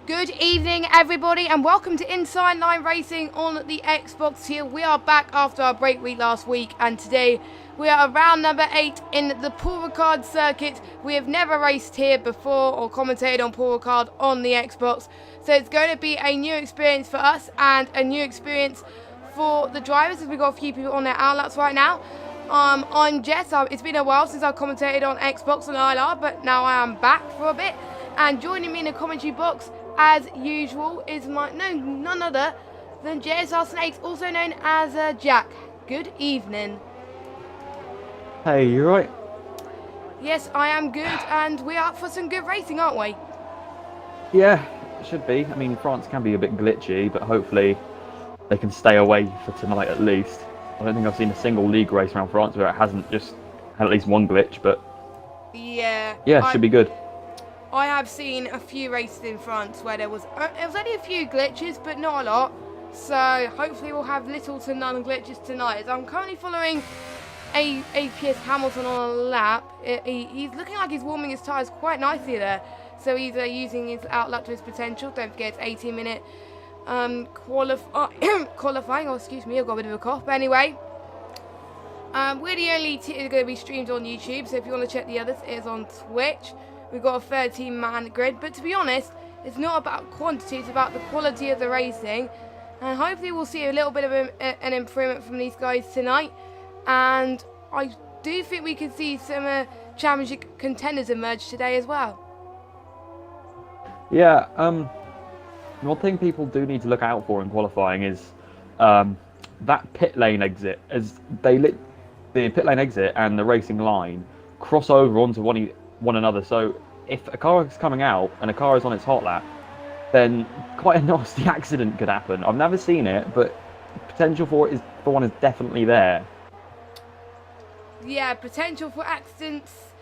Good evening, everybody, and welcome to Inside Line Racing on the Xbox here. We are back after our break week last week, and today we are around number 8 in the Paul Ricard circuit. We have never raced here before or commentated on Paul Ricard on the Xbox, so it's going to be a new experience for us and a new experience for the drivers, as we've got a few people on their outlets right now. I'm Jess. It's been a while since I've commentated on Xbox and ILR, but now I am back for a bit. And joining me in the commentary box, as usual, is none other than JSR Snakes, also known as Jack. Good evening. Hey, you right? Yes, I am good, and we're up for some good racing, aren't we? Yeah, it should be. I mean, France can be a bit glitchy, but hopefully they can stay away for tonight at least. I don't think I've seen a single league race around France where it hasn't just had at least one glitch, but yeah, it should be good. I have seen a few races in France where there was only a few glitches, but not a lot. So hopefully we'll have little to none glitches tonight. As I'm currently following APS Hamilton on a lap. He's looking like he's warming his tyres quite nicely there. So he's using his outlet to his potential. Don't forget it's 18-minute qualifying. Oh, excuse me, I've got a bit of a cough. But anyway, we're the only team that are going to be streamed on YouTube. So if you want to check the others, it is on Twitch. We've got a 13-man grid, but to be honest, it's not about quantity, it's about the quality of the racing. And hopefully we'll see a little bit of an improvement from these guys tonight. And I do think we can see some championship contenders emerge today as well. Yeah, one thing people do need to look out for in qualifying is that pit lane exit. As the pit lane exit and the racing line cross over onto one another, so if a car is coming out and a car is on its hot lap, then quite a nasty accident could happen. I've never seen it, but potential for one is definitely there. Yeah, potential for accidents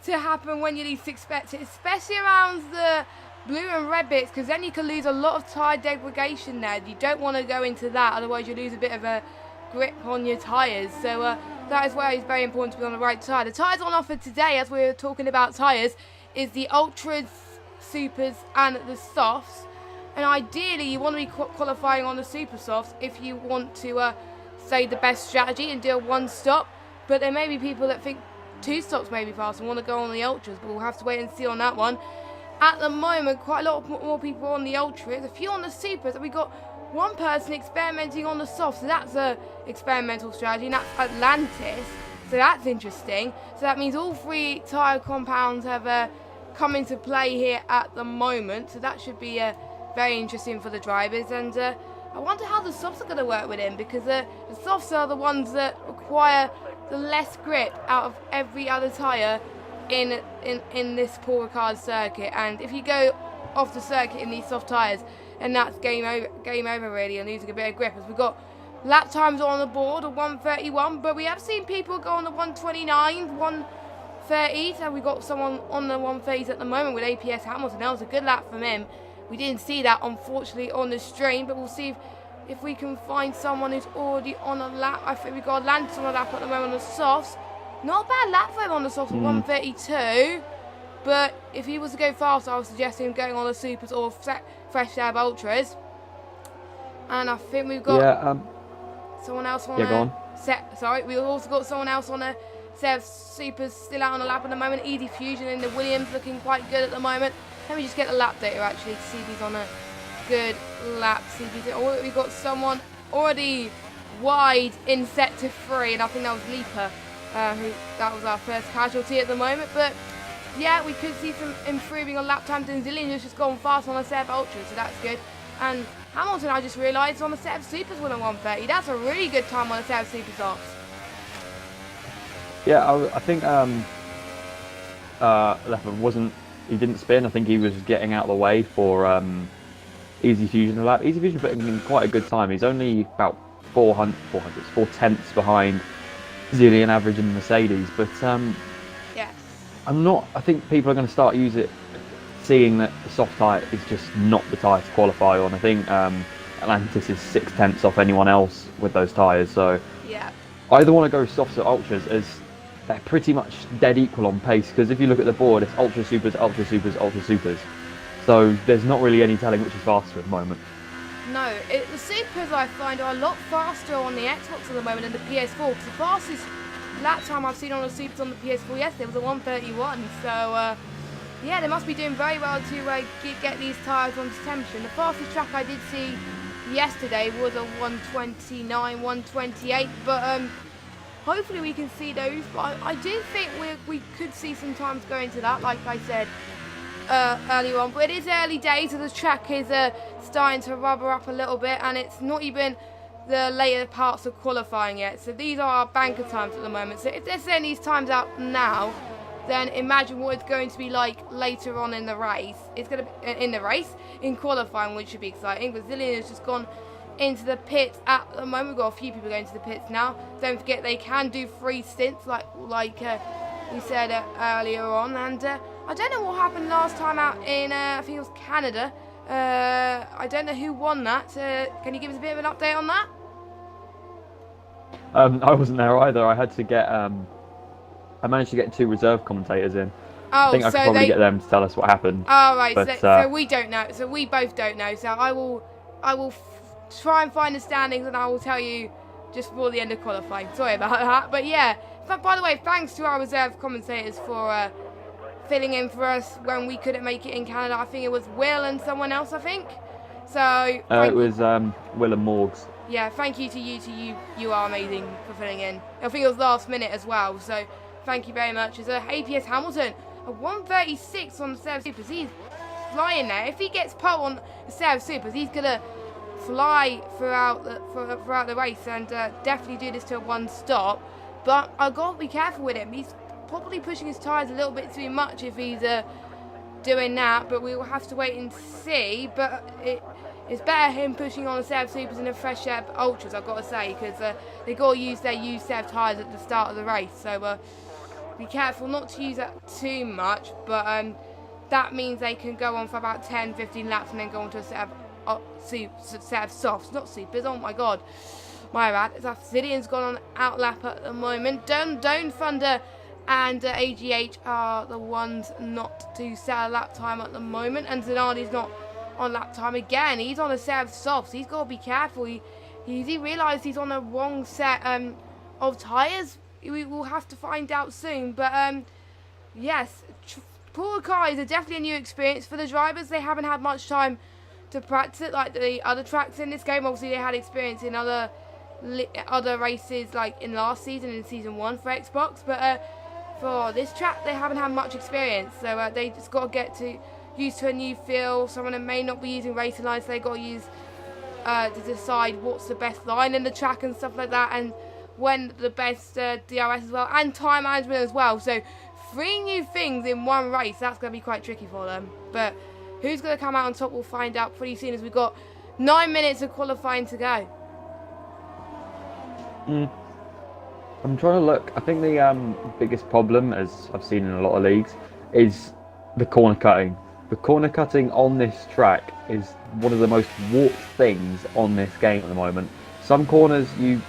to happen when you least expect it, especially around the blue and red bits, because then you can lose a lot of tyre degradation there. You don't want to go into that, otherwise you lose a bit of a grip on your tyres. So that is why it's very important to be on the right tyre. The tyres on offer today, as we were talking about tyres, is the Ultras, Supers and the Softs. And ideally you want to be qualifying on the Super Softs if you want to say the best strategy and do a one stop. But there may be people that think 2 stops may be fast and want to go on the Ultras, but we'll have to wait and see on that one. At the moment, quite a lot more people on the Ultras, a few on the Supers, and we got one person experimenting on the Softs, so that's a experimental strategy, and that's Atlantis, so that's interesting. So that means all 3 tyre compounds have come into play here at the moment, so that should be very interesting for the drivers. And I wonder how the Softs are going to work with him, because the Softs are the ones that require the less grip out of every other tyre in this Paul Ricard circuit. And if you go off the circuit in these soft tyres, and that's game over really, and losing a bit of grip. As we've got lap times on the board of 1:31, but we have seen people go on the 1:29, 1:30, so we've got someone on the 1:30s at the moment with APS Hamilton. That was a good lap from him. We didn't see that, unfortunately, on the stream, but we'll see if we can find someone who's already on a lap. I think we've got Atlantis on a lap at the moment on the softs. Not a bad lap for him on the softs, 1:32. But if he was to go faster, I would suggest him going on the Supers or Fresh Dab Ultras. And I think we've got someone else on go on. we've also got someone else on a set of Supers still out on the lap at the moment. Easy Fusion in the Williams looking quite good at the moment. Let me just get the lap data actually to see if he's on a good lap. We've got someone already wide in sector 3, and I think that was Leaper. That was our first casualty at the moment. But yeah, we could see some improving on lap times, and Zillion has just gone fast on a set of Ultras, so that's good. And Hamilton, I just realised, on a set of Supers went on 1:30. That's a really good time on a set of Super Softs. Yeah, I think Leffler he didn't spin. I think he was getting out of the way for Easy Fusion lap. Easy Fusion putting in quite a good time. He's only about 4 tenths behind Zillion average in the Mercedes, but yes. I think people are going to start seeing that the soft tyre is just not the tyre to qualify on. I think Atlantis is 6 tenths off anyone else with those tyres, so yeah. I either want to go softs or ultras, as they're pretty much dead equal on pace, because if you look at the board, it's ultra supers, ultra supers, ultra supers. So there's not really any telling which is faster at the moment. No, the Supers I find are a lot faster on the Xbox at the moment than the PS4. Because the fastest lap time I've seen on the Supers on the PS4 yesterday was a 1:31. So yeah, they must be doing very well to get these tyres onto temperature. And the fastest track I did see yesterday was a 1:29, 1:28. But hopefully we can see those. But I do think we could see some times going to that, like I said earlier on. But it is early days, so the track is starting to rubber up a little bit, and it's not even the later parts of qualifying yet. So these are our banker times at the moment. So if they're setting these times out now, then imagine what it's going to be like later on in the race. It's going to be in qualifying, which should be exciting. Brazilian has just gone into the pits at the moment. We've got a few people going to the pits now. Don't forget they can do 3 stints, like we said earlier on. And I don't know what happened last time out in I think it was Canada. I don't know who won that. Can you give us a bit of an update on that? I wasn't there either. I had to get. I managed to get 2 reserve commentators in. Oh, I think I could probably get them to tell us what happened. Oh, right. But, so we don't know. So we both don't know. So I will try and find the standings, and I will tell you just before the end of qualifying. Sorry about that. But yeah. By the way, thanks to our reserve commentators for filling in for us when we couldn't make it in Canada. I think it was Will and someone else, I think. So it was Will and Morgs. Yeah, thank you to you. You are amazing for filling in. I think it was last minute as well. So thank you very much. It's APS Hamilton, a 1:36 on the Serv Supers. He's flying there. If he gets pole on the Serv Supers, he's gonna fly throughout the race and definitely do this to a 1 stop. But I've got to be careful with him. He's probably pushing his tyres a little bit too much if he's doing that. But we will have to wait and see. But it's better him pushing on the Serv Supers and the Fresh Air Ultras, I've got to say, because they got to use their used Serv tyres at the start of the race. So be careful not to use that too much. But that means they can go on for about 10-15 laps and then go on to a set of softs, not Supers. Oh my god. My bad. Zillian's gone on out lap at the moment. Dome Thunder and AGH are the ones not to set a lap time at the moment. And Zanardi's not on lap time again. He's on a set of softs. He's got to be careful. He realised he's on the wrong set of tyres. We will have to find out soon. But yes, Poor cars are definitely a new experience for the drivers. They haven't had much time to practice it like the other tracks in this game. Obviously, they had experience in other races, like in last season, in Season 1 for Xbox. But for this track, they haven't had much experience. So they just got to get used to a new feel. Some of them may not be using racing lines, so they got to use to decide what's the best line in the track and stuff like that, and when the best DRS as well, and time management as well. So 3 new things in one race, that's going to be quite tricky for them. But who's going to come out on top, we'll find out pretty soon, as we've got 9 minutes of qualifying to go. I'm trying to look. I think the biggest problem, as I've seen in a lot of leagues, is the corner cutting. The corner cutting on this track is one of the most warped things on this game at the moment. Some corners you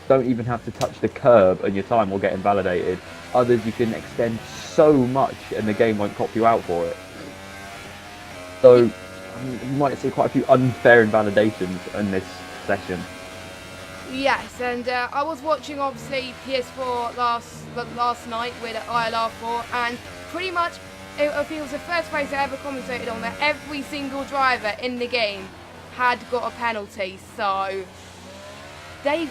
don't even have to touch the curb and your time will get invalidated. Others you can extend so much and the game won't cop you out for it. So you might see quite a few unfair invalidations in this session. Yes, and I was watching obviously PS4 last night with ILR3, and pretty much I think it was the first race I ever commentated on that every single driver in the game had got a penalty. So they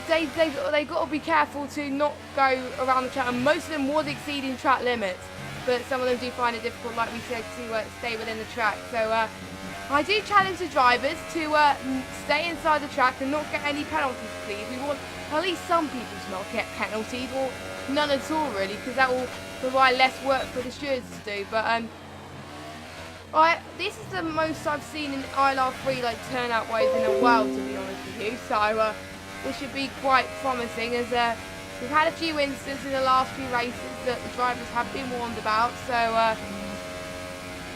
got to be careful to not go around the track, and most of them was exceeding track limits, but some of them do find it difficult, like we said, to stay within the track. So I do challenge the drivers to stay inside the track and not get any penalties, please. We want at least some people to not get penalties, or none at all really, because that will provide less work for the stewards to do. But this is the most I've seen in ILR3 like turnout wise in a while, to be honest with you. So this should be quite promising, as we've had a few instances in the last few races that the drivers have been warned about. So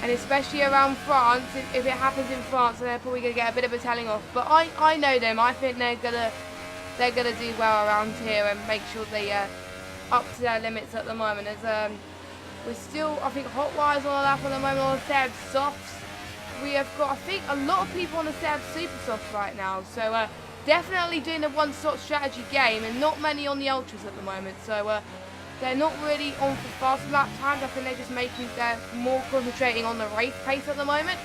and especially around France, if it happens in France, they're probably going to get a bit of a telling off. But I know them. I think they're gonna do well around here and make sure they up to their limits at the moment. As we're still, I think, hot wires on a lap at the moment on a set of softs. we have got, I think, a lot of people on the set of Super Soft right now. So definitely doing a one-stop strategy game, and not many on the Ultras at the moment. So they're not really on for fast lap times. I think they're more concentrating on the race pace at the moment.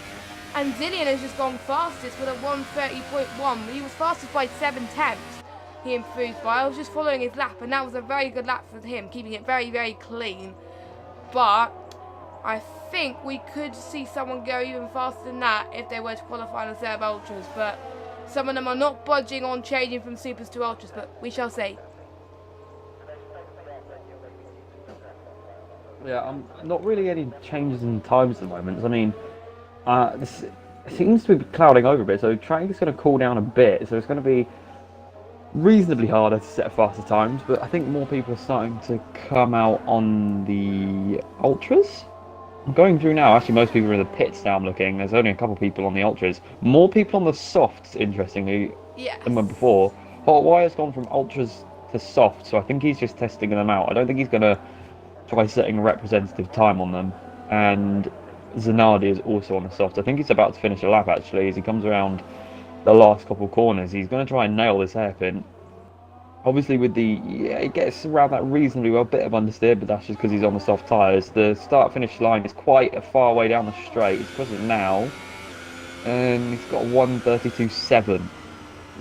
And Zillion has just gone fastest with a 1:30.1. He was fastest by 7/10. He improved by. I was just following his lap, and that was a very good lap for him, keeping it very, very clean. But I think we could see someone go even faster than that if they were to qualify on a set of Ultras. But some of them are not budging on changing from Supers to Ultras, but we shall see. Yeah, not really any changes in times at the moment. I mean, this seems to be clouding over a bit, so track is going to cool down a bit, so it's going to be reasonably harder to set faster times, but I think more people are starting to come out on the Ultras. I'm going through now, actually most people are in the pits now. I'm looking, there's only a couple people on the Ultras. More people on the Softs, interestingly, than before. Hot Wire's gone from Ultras to Soft, so I think he's just testing them out. I don't think he's going to try setting a representative time on them. And Zanardi is also on the Soft. I think he's about to finish a lap actually, as he comes around the last couple of corners. He's going to try and nail this hairpin. Obviously with he gets around that reasonably well, bit of understeer, but that's just because he's on the soft tyres. The start-finish line is quite a far way down the straight. He's crossing it now, and he's got a 1:32.7.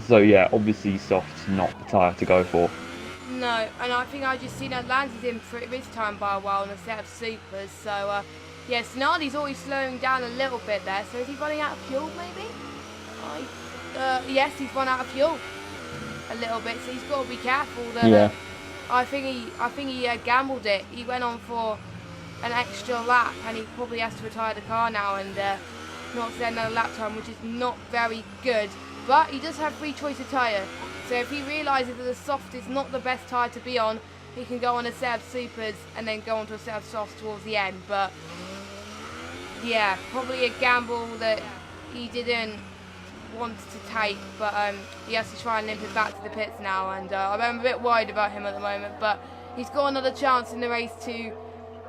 So yeah, obviously soft's not the tyre to go for. No, and I think I just seen Atlantis in this time by a while on a set of Supers. So yeah, Snardy's always slowing down a little bit there. So is he running out of fuel maybe? Yes, he's run out of fuel a little bit, so he's got to be careful. That, I think he gambled it. He went on for an extra lap, and he probably has to retire the car now and not set another lap time, which is not very good. But he does have free choice of tyre, so if he realises that the soft is not the best tyre to be on, he can go on a set of Supers and then go on to a set of softs towards the end. But yeah, probably a gamble that he didn't want to take, but he has to try and limp it back to the pits now, and I'm a bit worried about him at the moment, but he's got another chance in the race to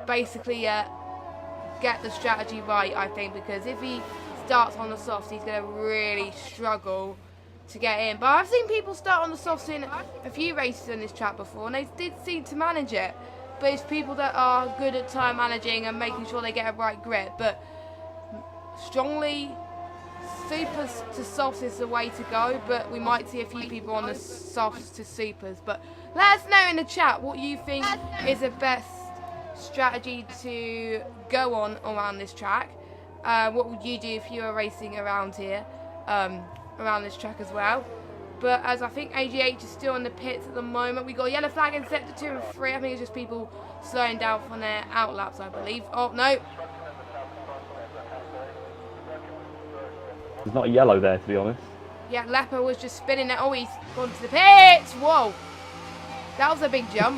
basically get the strategy right, I think, because if he starts on the softs, he's going to really struggle to get in. But I've seen people start on the softs in a few races on this track before, and they did seem to manage it, but it's people that are good at time managing and making sure they get a right grip. But strongly, Supers to softs is the way to go, but we might see a few people on the softs to Supers. But let us know in the chat what you think is the best strategy to go on around this track. What would you do if you were racing around here, around this track as well? But as I think AGH is still in the pits at the moment, we got a yellow flag in sector 2 and 3. I think it's just people slowing down from their outlaps, I believe. Oh no. There's not a yellow there, to be honest. Yeah, Leper was just spinning it. Oh, he's gone to the pits. Whoa. That was a big jump.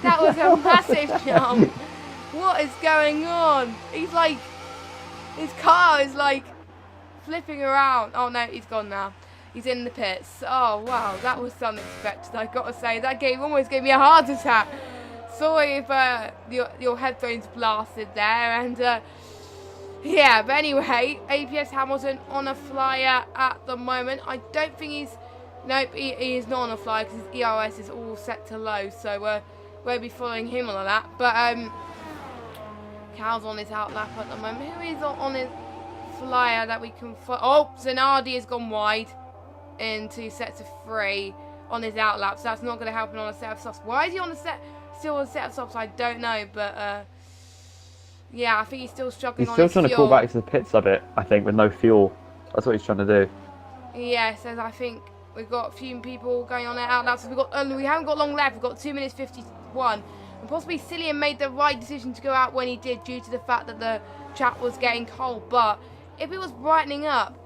That was a massive jump. What is going on? He's like, his car is like flipping around. Oh no, he's gone now. He's in the pits. Oh wow, that was unexpected. I gotta say, that almost gave me a heart attack. Sorry if your headphones blasted there, and yeah, but anyway, APS Hamilton on a flyer at the moment. I don't think he's... Nope, he is not on a flyer because his ERS is all set to low, so we'll be following him on that. But Cal's on his outlap at the moment. Who is on his flyer that we can follow? Oh, Zanardi has gone wide into sets of 3 on his outlap, so that's not going to help him on a set of softs. Why is he on a still on a set of softs? I don't know, but... yeah, I think he's still struggling on his fuel. He's still trying to call back to the pits a bit, I think, with no fuel. That's what he's trying to do. Yes, as I think we've got a few people going on out now. So we haven't got long left. We've got 2 minutes 51. And possibly Cillian made the right decision to go out when he did due to the fact that the track was getting cold. But if it was brightening up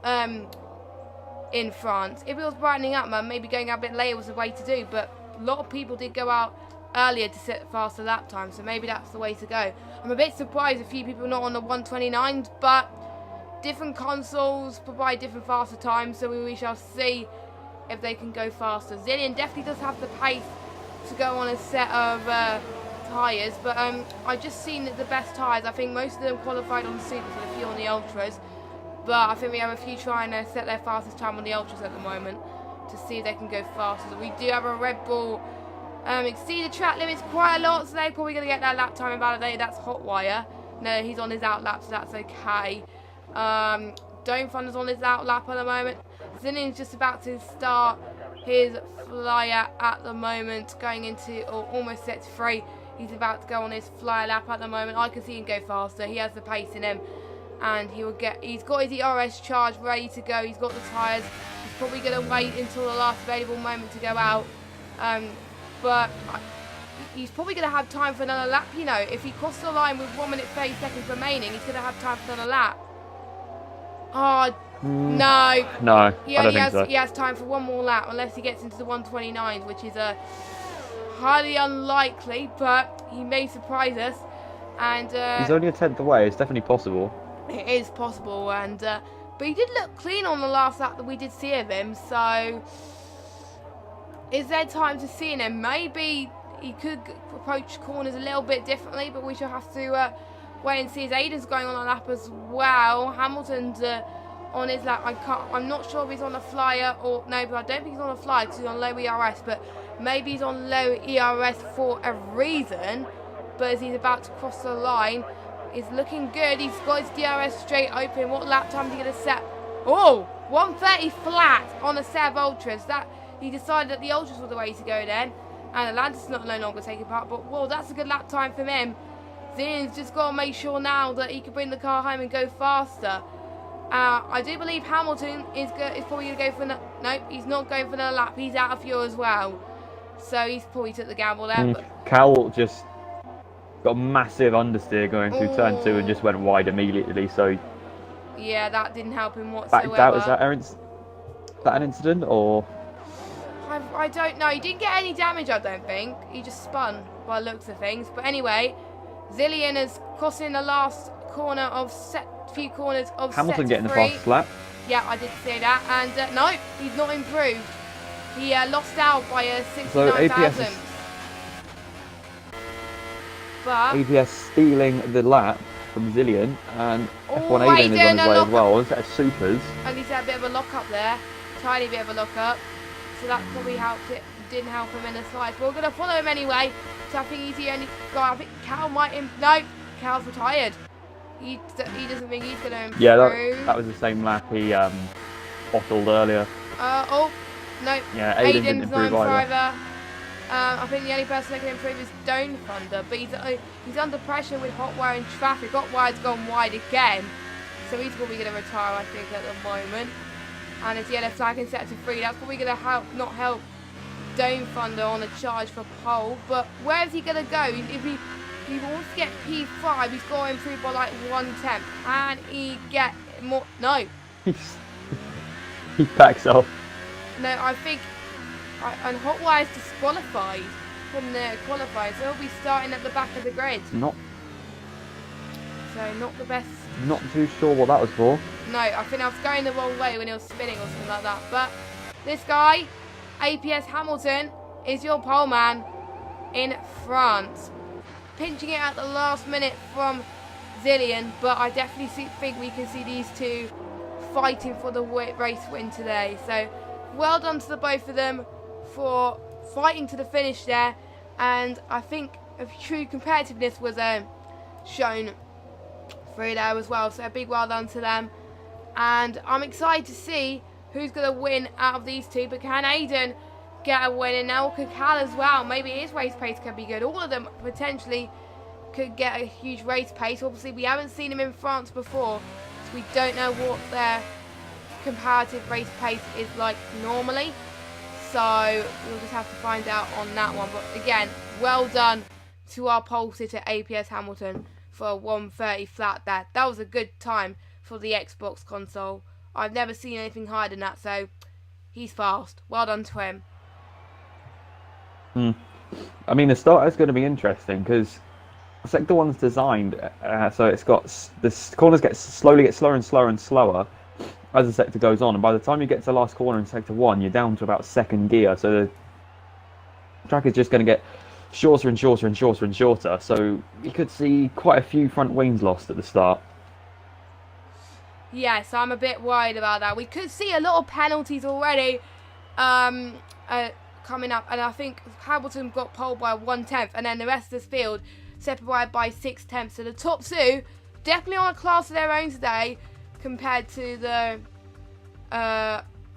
in France, maybe going out a bit later was the way to do. But a lot of people did go out earlier to set faster lap time, so maybe that's the way to go. I'm a bit surprised a few people are not on the 129s, but different consoles provide different faster times, so we shall see if they can go faster. Zillion definitely does have the pace to go on a set of tyres, but I just seen that the best tyres. I think most of them qualified on the supers and a few on the ultras, but I think we have a few trying to set their fastest time on the ultras at the moment to see if they can go faster. So we do have a Red Bull exceed the track limits quite a lot, so they're probably going to get that lap time invalidated. That's Hotwire. No, he's on his out lap, so that's okay. Dome Thunder's on his out lap at the moment. Zinnin's just about to start his flyer at the moment, going into, or almost set to free. He's about to go on his flyer lap at the moment. I can see him go faster. He has the pace in him, and he's got his ERS charge ready to go. He's got the tyres. He's probably going to wait until the last available moment to go out. But he's probably going to have time for another lap, you know. If he crosses the line with 1 minute 30 seconds remaining, he's going to have time for another lap. Oh, no. No, He I don't only think so. He has time for one more lap, unless he gets into the 129s, which is highly unlikely, but he may surprise us. And He's only a tenth away. It's definitely possible. it is possible, and but he did look clean on the last lap that we did see of him, so is there time to see him? Maybe he could approach corners a little bit differently, but we shall have to wait and see. As Aiden's going on a lap as well. Hamilton's on his lap. I'm not sure if he's on a flyer or no, but I don't think he's on a flyer because he's on low ERS. But maybe he's on low ERS for a reason. But as he's about to cross the line, it's looking good. He's got his DRS straight open. What lap time is he going to set? Oh, 1:30 flat on a set of ultras. That he decided that the ultras were the way to go then. And Atlantis not no longer taking part. But whoa, that's a good lap time from him. Zin's just got to make sure now that he can bring the car home and go faster. I do believe Hamilton is probably going to go for another. Nope, he's not going for another lap. He's out of fuel as well. So he's probably took the gamble there. But Cal just got a massive understeer going through turn 2 and just went wide immediately. So yeah, that didn't help him whatsoever. backed out. Is that an incident or? I don't know. He didn't get any damage, I don't think. He just spun by the looks of things. But anyway, Zillion is crossing the last corner of few corners of Hamilton set getting the three. fastest lap. Yeah, I did say that. And no, he's not improved. He lost out by a 69 So APS thousandths. But APS stealing the lap from Zillion, and F1 Aiden is on his way as well. Instead of supers. at least had a bit of a lock up there. Tiny bit of a lock up. So that probably helped it. Didn't help him in the slides. But we're going to follow him anyway. So I think he's the only guy. I think Cal might. No, Cal's retired. He doesn't think he's going to improve. Yeah, that was the same lap he bottled earlier. Oh, no. Yeah, Aiden didn't Aiden's not improve either. either. I think the only person that can improve is Dome Thunder. But he's under pressure with Hotwire and traffic. Hotwire's gone wide again. So he's probably going to retire, I think, at the moment. And his yellow flag is set to 3. That's probably going to not help Dome Thunder on a charge for pole. But where is he going to go? If he wants to get P5, he's got to improve by like 1/10. Can he get more? No. He backs off. No, I think. And Hotwire's disqualified from the qualifiers. So he'll be starting at the back of the grid. Not the best. Not too sure what that was for. No, I think I was going the wrong way when he was spinning or something like that. But this guy, APS Hamilton, is your pole man in France. Pinching it at the last minute from Zillion, but I definitely think we can see these two fighting for the race win today. So well done to the both of them for fighting to the finish there. And I think a true competitiveness was shown through there as well. So a big well done to them. And I'm excited to see who's going to win out of these two. But can Aiden get a win? And now could Cal as well. Maybe his race pace could be good. All of them potentially could get a huge race pace. Obviously, we haven't seen them in France before, so we don't know what their comparative race pace is like normally. So we'll just have to find out on that one. But again, well done to our pole sitter APS Hamilton for a 1:30 flat there. That was a good time for the Xbox console. I've never seen anything higher than that, so he's fast. Well done to him. I mean, the start is going to be interesting because Sector 1's designed so it's got the corners slowly get slower and slower and slower as the sector goes on, and by the time you get to the last corner in Sector 1, you're down to about second gear. So the track is just going to get shorter and shorter and shorter and shorter. So we could see quite a few front wings lost at the start. Yes, I'm a bit worried about that. We could see a lot of penalties already coming up, and I think Hamilton got pole by 1/10, and then the rest of the field separated by 6/10. So the top two definitely on a class of their own today compared to the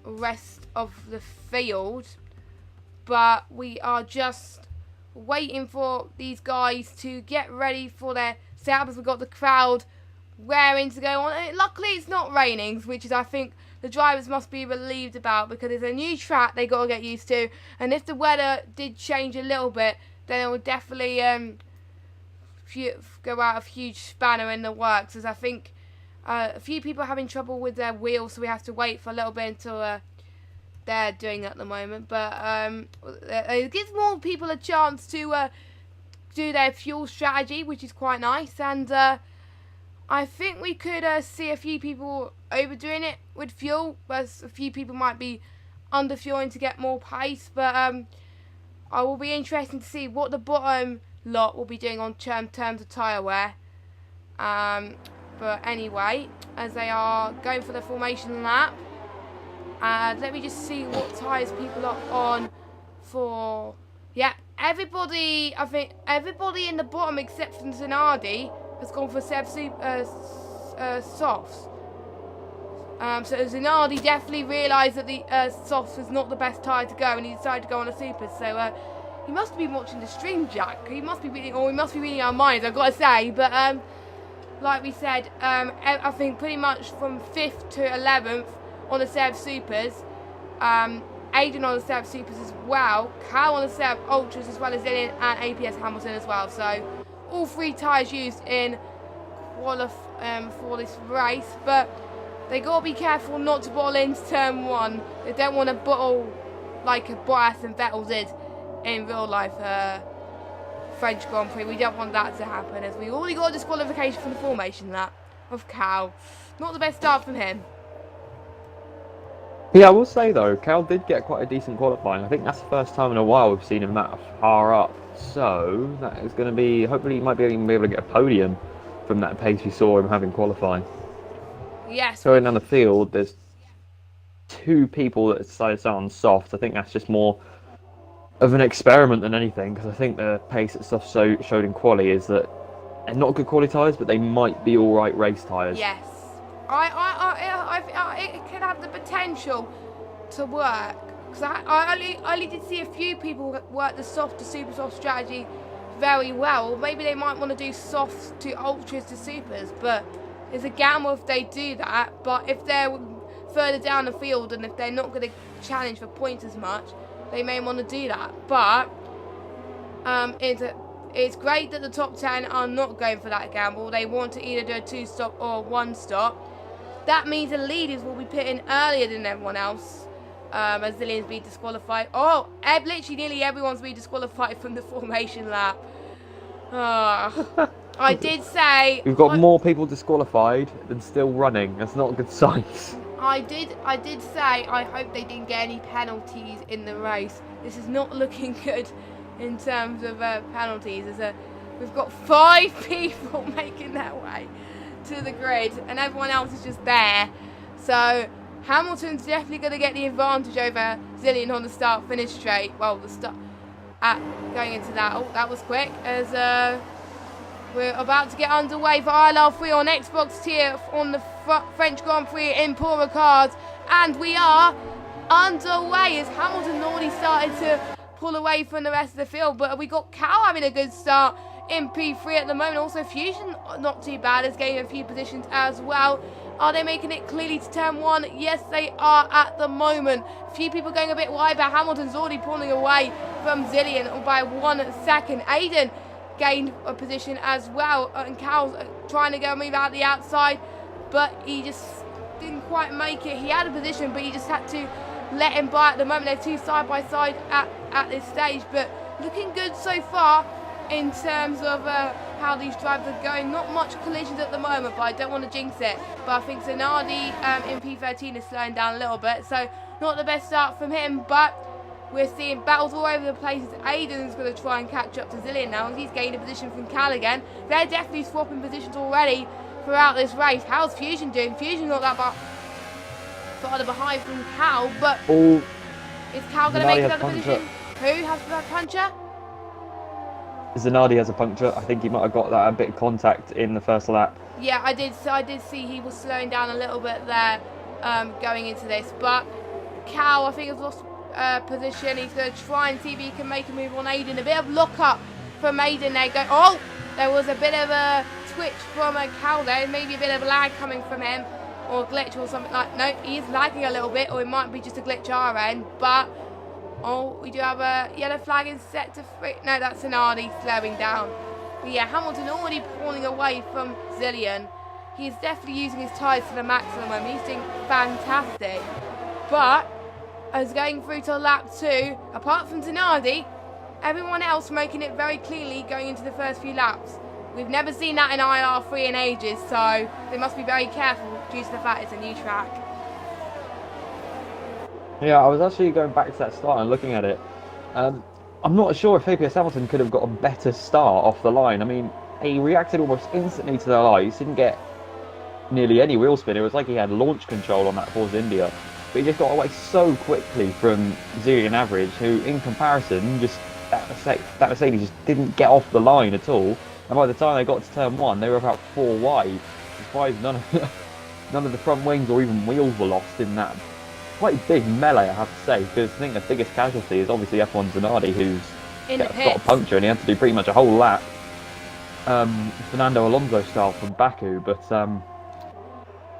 rest of the field. But we are just waiting for these guys to get ready for their setup, as we've got the crowd raring to go on. And luckily it's not raining, which is, I think, the drivers must be relieved about, because it's a new track they got to get used to, and if the weather did change a little bit, then it would definitely go out a huge spanner in the works, as I think a few people are having trouble with their wheels, so we have to wait for a little bit until they're doing it at the moment. But it gives more people a chance to do their fuel strategy, which is quite nice, and I think we could see a few people overdoing it with fuel, whereas a few people might be under fueling to get more pace. But I will be interested to see what the bottom lot will be doing on terms of tyre wear. But anyway, as they are going for the formation lap, let me just see what tyres people are on for. Yeah, everybody, I think everybody in the bottom except for Zanardi has gone for softs. So Zanardi definitely realised that the softs was not the best tyre to go, and he decided to go on a super. So he must be watching the stream, Jack. He must be reading our minds, I've got to say. But like we said, I think pretty much from 5th to 11th on the Sev Supers. Aiden on the Sev Supers as well. Cal on the Sev Ultras, as well as Lillian and APS Hamilton as well. So all three tyres used in for this race, but they got to be careful not to bottle into turn 1. They don't want to bottle like Bottas and Vettel did in real life French Grand Prix. We don't want that to happen, as we already got a disqualification from the formation lap of Cal. Not the best start from him. Yeah, I will say though, Cal did get quite a decent qualifying. I think that's the first time in a while we've seen him that far up. So that is going to be, hopefully he might be able to get a podium from that pace we saw him having qualifying. Yes. Going down the field, there's 2 people that decided to start on soft. I think that's just more of an experiment than anything, because I think the pace that soft showed in quali is that they're not good quality tyres, but they might be all right race tyres. Yes. It could have the potential to work, because I only did see a few people work the soft to super soft strategy very well. Maybe they might want to do soft to ultras to supers, but there's a gamble if they do that. But if they're further down the field and if they're not going to challenge for points as much, they may want to do that. But it's great that the top 10 are not going for that gamble. They want to either do a 2-stop or 1-stop. That means the leaders will be pitting earlier than everyone else, as Zillian's been disqualified. Oh, literally nearly everyone's been disqualified from the formation lap. I did say... We've got more people disqualified than still running. That's not a good sign. I did say I hope they didn't get any penalties in the race. This is not looking good in terms of penalties. We've got 5 people making their way to the grid, and everyone else is just there. So Hamilton's definitely going to get the advantage over Zillian on the start-finish straight. Well, going into that. Oh, that was quick. As we're about to get underway for ILR3 on Xbox tier on the French Grand Prix in Paul Ricard's, and we are underway as Hamilton already started to pull away from the rest of the field. But we got Cal having a good start in P3 at the moment. Also Fusion not too bad, is gaining a few positions as well. Are they making it clearly to turn 1? Yes, they are at the moment. A few people going a bit wide, but Hamilton's already pulling away from Zillian by 1 second. Aiden gained a position as well, and Cal's trying to move out the outside, but he just didn't quite make it. He had a position, but he just had to let him by at the moment. They're 2 side by side at this stage, but looking good so far in terms of how these drivers are going. Not much collisions at the moment, but I don't want to jinx it. But I think Zanardi in P13 is slowing down a little bit, so not the best start from him. But We're seeing battles all over the place. Aiden's going to try and catch up to Zillion now. He's gained a position from Cal again. They're definitely swapping positions already throughout this race. How's Fusion doing? Fusion not that far behind from Cal, but is Cal going to make another position? Who has that puncture? Zanardi has a puncture. I think he might have got that a bit of contact in the first lap. Yeah, I did see he was slowing down a little bit there going into this. But Cal, I think, has lost position. He's going to try and see if he can make a move on Aiden. A bit of lock-up from Aiden there. Oh, there was a bit of a twitch from Cal there. Maybe a bit of lag coming from him or a glitch or something like. No, he is lagging a little bit, or it might be just a glitch our end. But we do have a yellow flag is set to free. No, that's Zanardi slowing down. But yeah, Hamilton already pulling away from Zillion. He's definitely using his tyres to the maximum. He's doing fantastic. But as going through to lap 2, apart from Zanardi, everyone else making it very cleanly going into the first few laps. We've never seen that in ILR3 in ages, so they must be very careful due to the fact it's a new track. Yeah, I was actually going back to that start and looking at it. I'm not sure if APS Hamilton could have got a better start off the line. I mean, he reacted almost instantly to the lights, didn't get nearly any wheel spin. It was like he had launch control on that Force India. But he just got away so quickly from Zillion Average, who in comparison, just that Mercedes just didn't get off the line at all. And by the time they got to turn 1, they were about 4 wide. Surprised none of the front wings or even wheels were lost in that quite big melee, I have to say, because I think the biggest casualty is obviously F1 Zanardi, who's got a puncture and he had to do pretty much a whole lap, Fernando Alonso style from Baku. But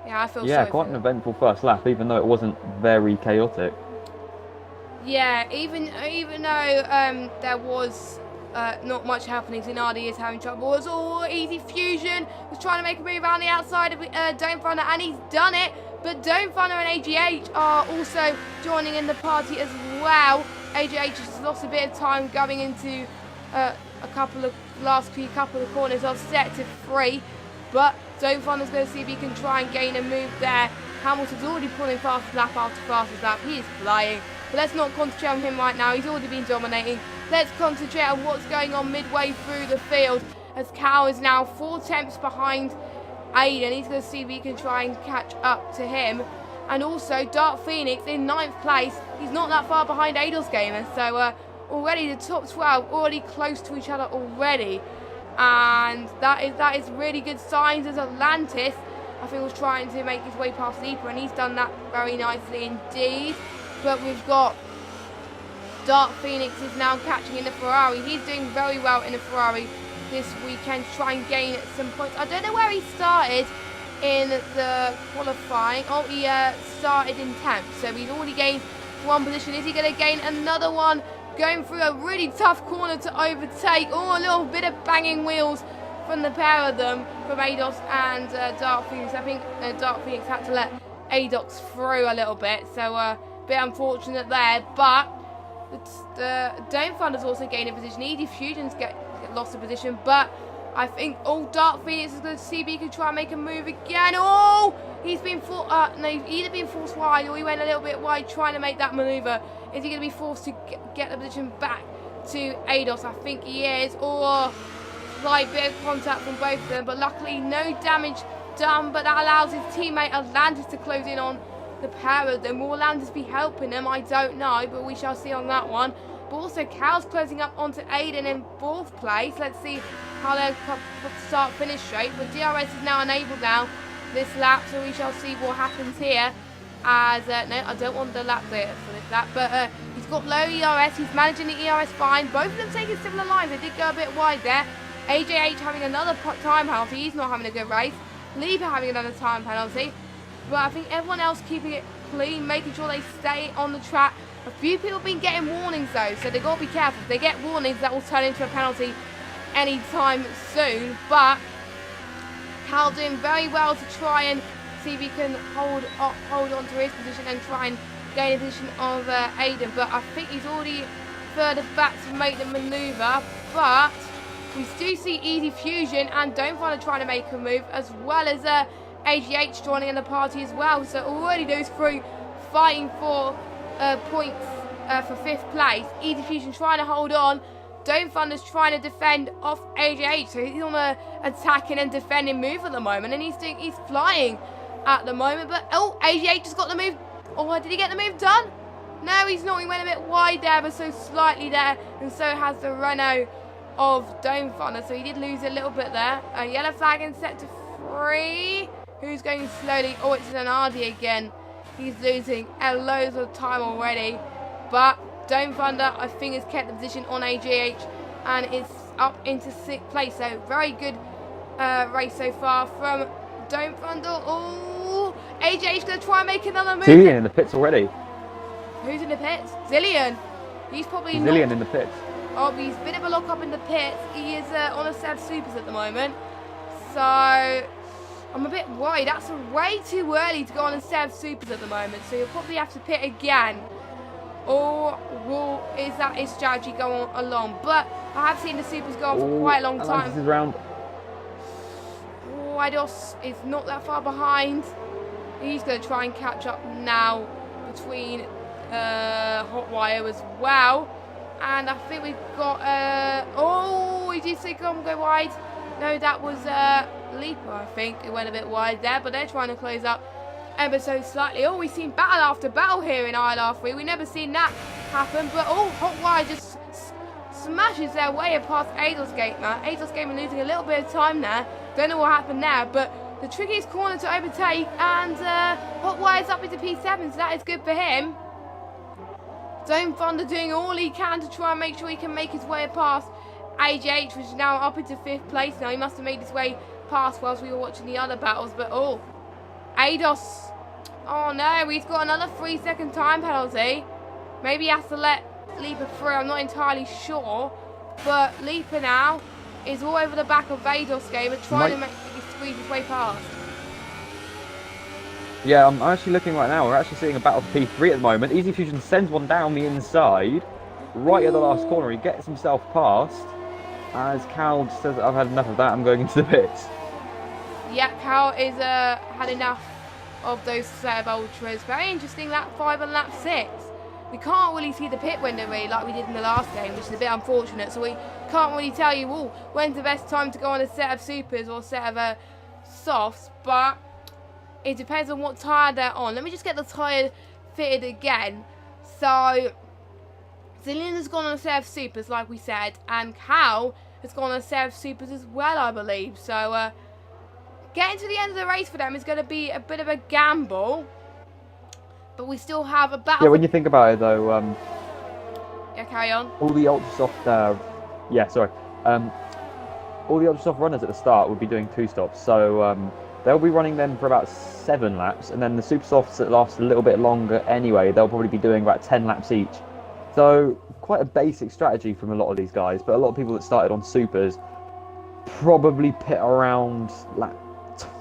yeah, I feel quite an eventful first lap, even though it wasn't very chaotic. Yeah, even though there was not much happening, Zanardi is having trouble. It was all easy. Fusion was trying to make a move around the outside of Dome Thunder, and he's done it. But Dome Thunder and AGH are also joining in the party as well. AGH has lost a bit of time going into a couple of corners. Are set to 3, but Dome Thunder's going to see if he can try and gain a move there. Hamilton's already pulling fastest lap after fastest lap. He is flying. But let's not concentrate on him right now. He's already been dominating. Let's concentrate on what's going on midway through the field, as Cal is now 4 tenths behind Aiden. He's going to see if he can try and catch up to him. And also Dark Phoenix in 9th place. He's not that far behind Adel's gamer. So already the top 12 already close to each other already. And that is really good signs, as Atlantis, I think, was trying to make his way past Leaper, and he's done that very nicely indeed. But we've got Dark Phoenix is now catching in the Ferrari. He's doing very well in the Ferrari this weekend to try and gain some points. I don't know where he started in the qualifying. Oh, he started in 10th, so he's already gained 1 position. Is he going to gain another one? Going through a really tough corner to overtake. Oh, a little bit of banging wheels from the pair of them, from ADOS and Dark Phoenix. I think Dark Phoenix had to let ADOS through a little bit, so a bit unfortunate there. But the Dome Thunder's also gaining position. Easy Fusion's get lost a position, but I think Dark Phoenix is going to see if he can try and make a move again. Oh, he's been either been forced wide, or he went a little bit wide trying to make that maneuver. Is he going to be forced to get the position back to ADOS? I think he is. Or slight bit of contact from both of them, but luckily no damage done. But that allows his teammate Atlantis to close in on the pair of them. Will Atlantis be helping them? I don't know, but we shall see on that one. But also Cal's closing up onto Aiden in 4th place. Let's see how they'll start finish straight. But DRS is now enabled now this lap, so we shall see what happens here. As no, I don't want the lap data for this lap, but he's got low ERS. He's managing the ERS fine. Both of them taking similar lines. They did go a bit wide there. AJH having another time penalty. He's not having a good race. Leaper having another time penalty. But I think everyone else keeping it clean, making sure they stay on the track. A few people have been getting warnings though, so they've got to be careful. If they get warnings, that will turn into a penalty anytime soon. But Cal doing very well to try and see if he can hold on to his position and try and gain a position of Aiden. But I think he's already further back to make the manoeuvre. But we do see Easy Fusion and Dome Thunder trying to make a move, as well as AGH joining in the party as well. So already those 3 fighting for points for 5th place. Easy Fusion trying to hold on. Dome Thunder's trying to defend off AJH, so he's on a attacking and defending move at the moment, and he's flying at the moment. But oh, AJH just got the move. Oh, did he get the move done? No, he's not. He went a bit wide there, but so slightly there, and so has the Renault of Dome Thunder. So he did lose a little bit there. Yellow flag in sector 3. Who's going slowly? Oh, it's Zanardi again. He's losing loads of time already, but Dome Thunder, I think, has kept the position on AGH and it's up into 6th place. So very good race so far from Dome Thunder. Oh, AGH going to try and make another move. Zillion in the pits already. Who's in the pits? Zillion. He's probably Zillion in the pits. Oh, he's a bit of a lock up in the pits. He is on a set of supers at the moment. So I'm a bit worried. That's way too early to go on a set of supers at the moment. So you'll probably have to pit again. Or is that his strategy going along? But I have seen the supers go on for quite a long time. Atlantis is round. Oh, Eidos is not that far behind. He's going to try and catch up now between Hotwire as well. And I think we've got... oh, he did see come go wide. No, that was Leaper, I think. It went a bit wide there, but they're trying to close up ever so slightly. Oh, we've seen battle after battle here in ILR3. We've never seen that happen. But oh, Hotwire just smashes their way past Adelsgate now. Adelsgate are losing a little bit of time there. Don't know what happened there, but the trickiest corner to overtake, and Hotwire's up into P7, so that is good for him. Dome Thunder doing all he can to try and make sure he can make his way past AJH, which is now up into 5th place now. He must have made his way past whilst we were watching the other battles, but oh, Eidos. Oh no, he's got another 3-second time penalty. Maybe he has to let Leaper through, I'm not entirely sure. But Leaper now is all over the back of Eidos game and trying to squeeze his way past. Yeah, I'm actually looking right now. We're actually seeing a battle for P3 at the moment. Easy Fusion sends one down the inside, right at the last corner. He gets himself past. As Cal says, I've had enough of that, I'm going into the pits. Yeah, Cal is had enough of those set of ultras. Very interesting, lap 5 and lap 6. We can't really see the pit window really like we did in the last game, which is a bit unfortunate. So we can't really tell you, oh, when's the best time to go on a set of supers or a set of softs, but it depends on what tyre they're on. Let me just get the tyre fitted again. So Zillion has gone on a set of supers, like we said, and Cal has gone on a set of supers as well, I believe. So getting to the end of the race for them is going to be a bit of a gamble, but we still have a battle. Yeah, when you think about it, though, yeah, carry on. All the ultra soft, all the ultra soft runners at the start would be doing 2 stops, so they'll be running them for about 7 laps, and then the super softs that last a little bit longer anyway, they'll probably be doing about 10 laps each. So quite a basic strategy from a lot of these guys, but a lot of people that started on supers probably pit around lap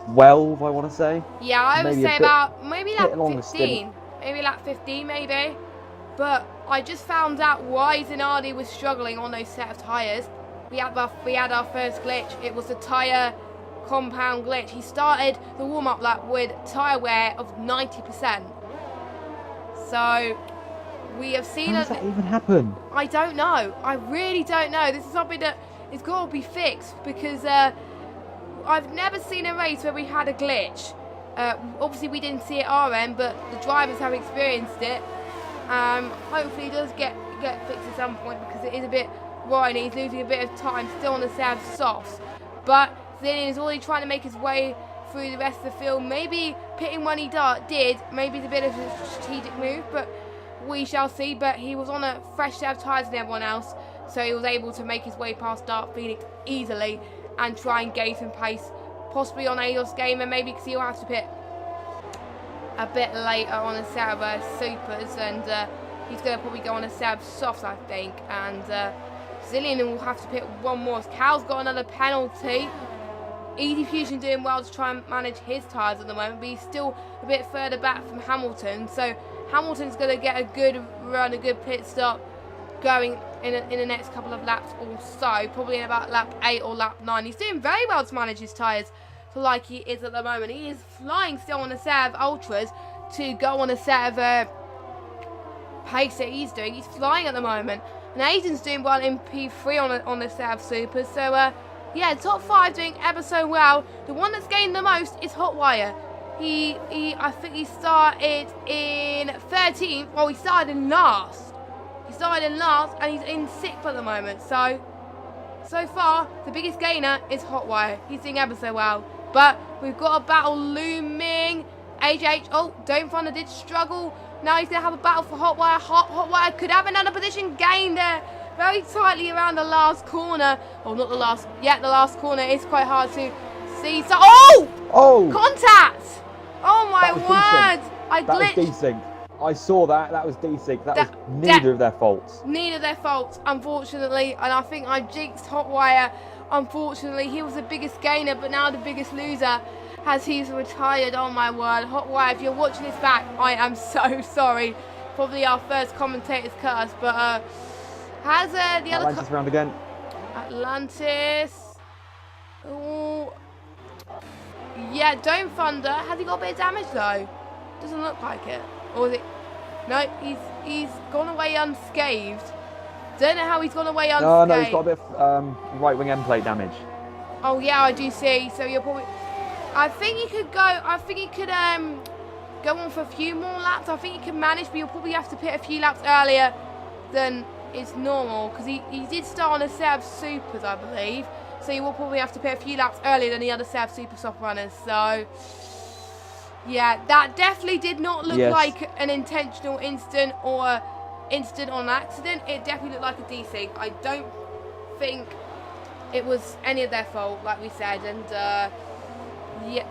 12, I want to say. Yeah, I would say about maybe lap 15. Stint. Maybe lap 15, maybe. But I just found out why Zanardi was struggling on those set of tyres. We had our first glitch. It was the tyre compound glitch. He started the warm-up lap with tyre wear of 90%. So we have seen... How does that even happen? I don't know. I really don't know. This is something that is got to be fixed, because I've never seen a race where we had a glitch. Obviously we didn't see it our end, but the drivers have experienced it. Hopefully it does get fixed at some point, because it is a bit worrying. He's losing a bit of time still on the set of softs. But Zillion is already trying to make his way through the rest of the field. Maybe pitting when he did, maybe it's a bit of a strategic move, but we shall see. But he was on a fresh set of tyres than everyone else, so he was able to make his way past Dark Phoenix easily and try and gain some pace, possibly on Eidos game, and maybe because he'll have to pit a bit later on a set of supers, and he's going to probably go on a set of softs, I think, and Zillion will have to pit one more. Cal's got another penalty. Easy Fusion doing well to try and manage his tyres at the moment, but he's still a bit further back from Hamilton, so Hamilton's going to get a good run, a good pit stop going in the next couple of laps or so, probably in about lap 8 or lap 9. He's doing very well to manage his tyres like he is at the moment. He is flying still on a set of ultras to go on a set of pace that he's doing. He's flying at the moment. And Aiden's doing well in P3 on the set of Supers. So, yeah, top 5 doing ever so well. The one that's gained the most is Hotwire. I think he started in 13th. Well, he started in last. And he's in 6th at the moment. So far, the biggest gainer is Hotwire. He's doing ever so well. But we've got a battle looming. HH, oh, Dome Thunder did struggle. Now he's going to have a battle for Hotwire. Hotwire could have another position gain there. Very tightly around the last corner. Oh, not the last. Yeah, the last corner is quite hard to see. So, oh! Contact! Oh, my word. I glitched. That was desync. I saw that. That was desync. That was neither of their faults. Neither of their faults, unfortunately. And I think I jinxed Hotwire. Unfortunately, he was the biggest gainer, but now the biggest loser as he's retired. Oh, my word. Hotwire, if you're watching this back, I am so sorry. Probably our first commentator's curse, but has the other... Atlantis round again. Atlantis. Oh. Yeah, Dome Thunder. Has he got a bit of damage, though? Doesn't look like it. Or is it? No, he's gone away unscathed. Don't know how he's gone away unscathed. No, he's got a bit of right wing end plate damage. Oh yeah, I do see. So you're probably. I think he could go. I think he could go on for a few more laps. I think he can manage, but you'll probably have to pit a few laps earlier than is normal because he did start on a set of supers, I believe. So you will probably have to pit a few laps earlier than the other set of super soft runners. So. Yeah, that definitely did not look like an intentional incident or incident on accident. It definitely looked like a desync. I don't think it was any of their fault, like we said. And yeah,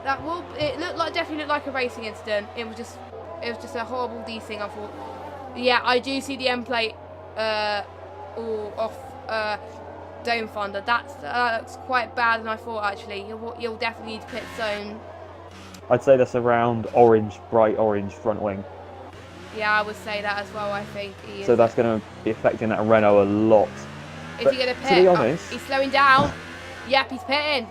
it definitely looked like a racing incident. It was just a horrible desync. I thought. Yeah, I do see the end plate off Dome Thunder. That looks quite bad, and I thought actually you'll definitely need to pit zone. I'd say that's around orange, bright orange front wing. Yeah, I would say that as well, I think. So that's going to be affecting that Renault a lot. Is he going to pit? To be honest... he's slowing down. Yep, he's pitting.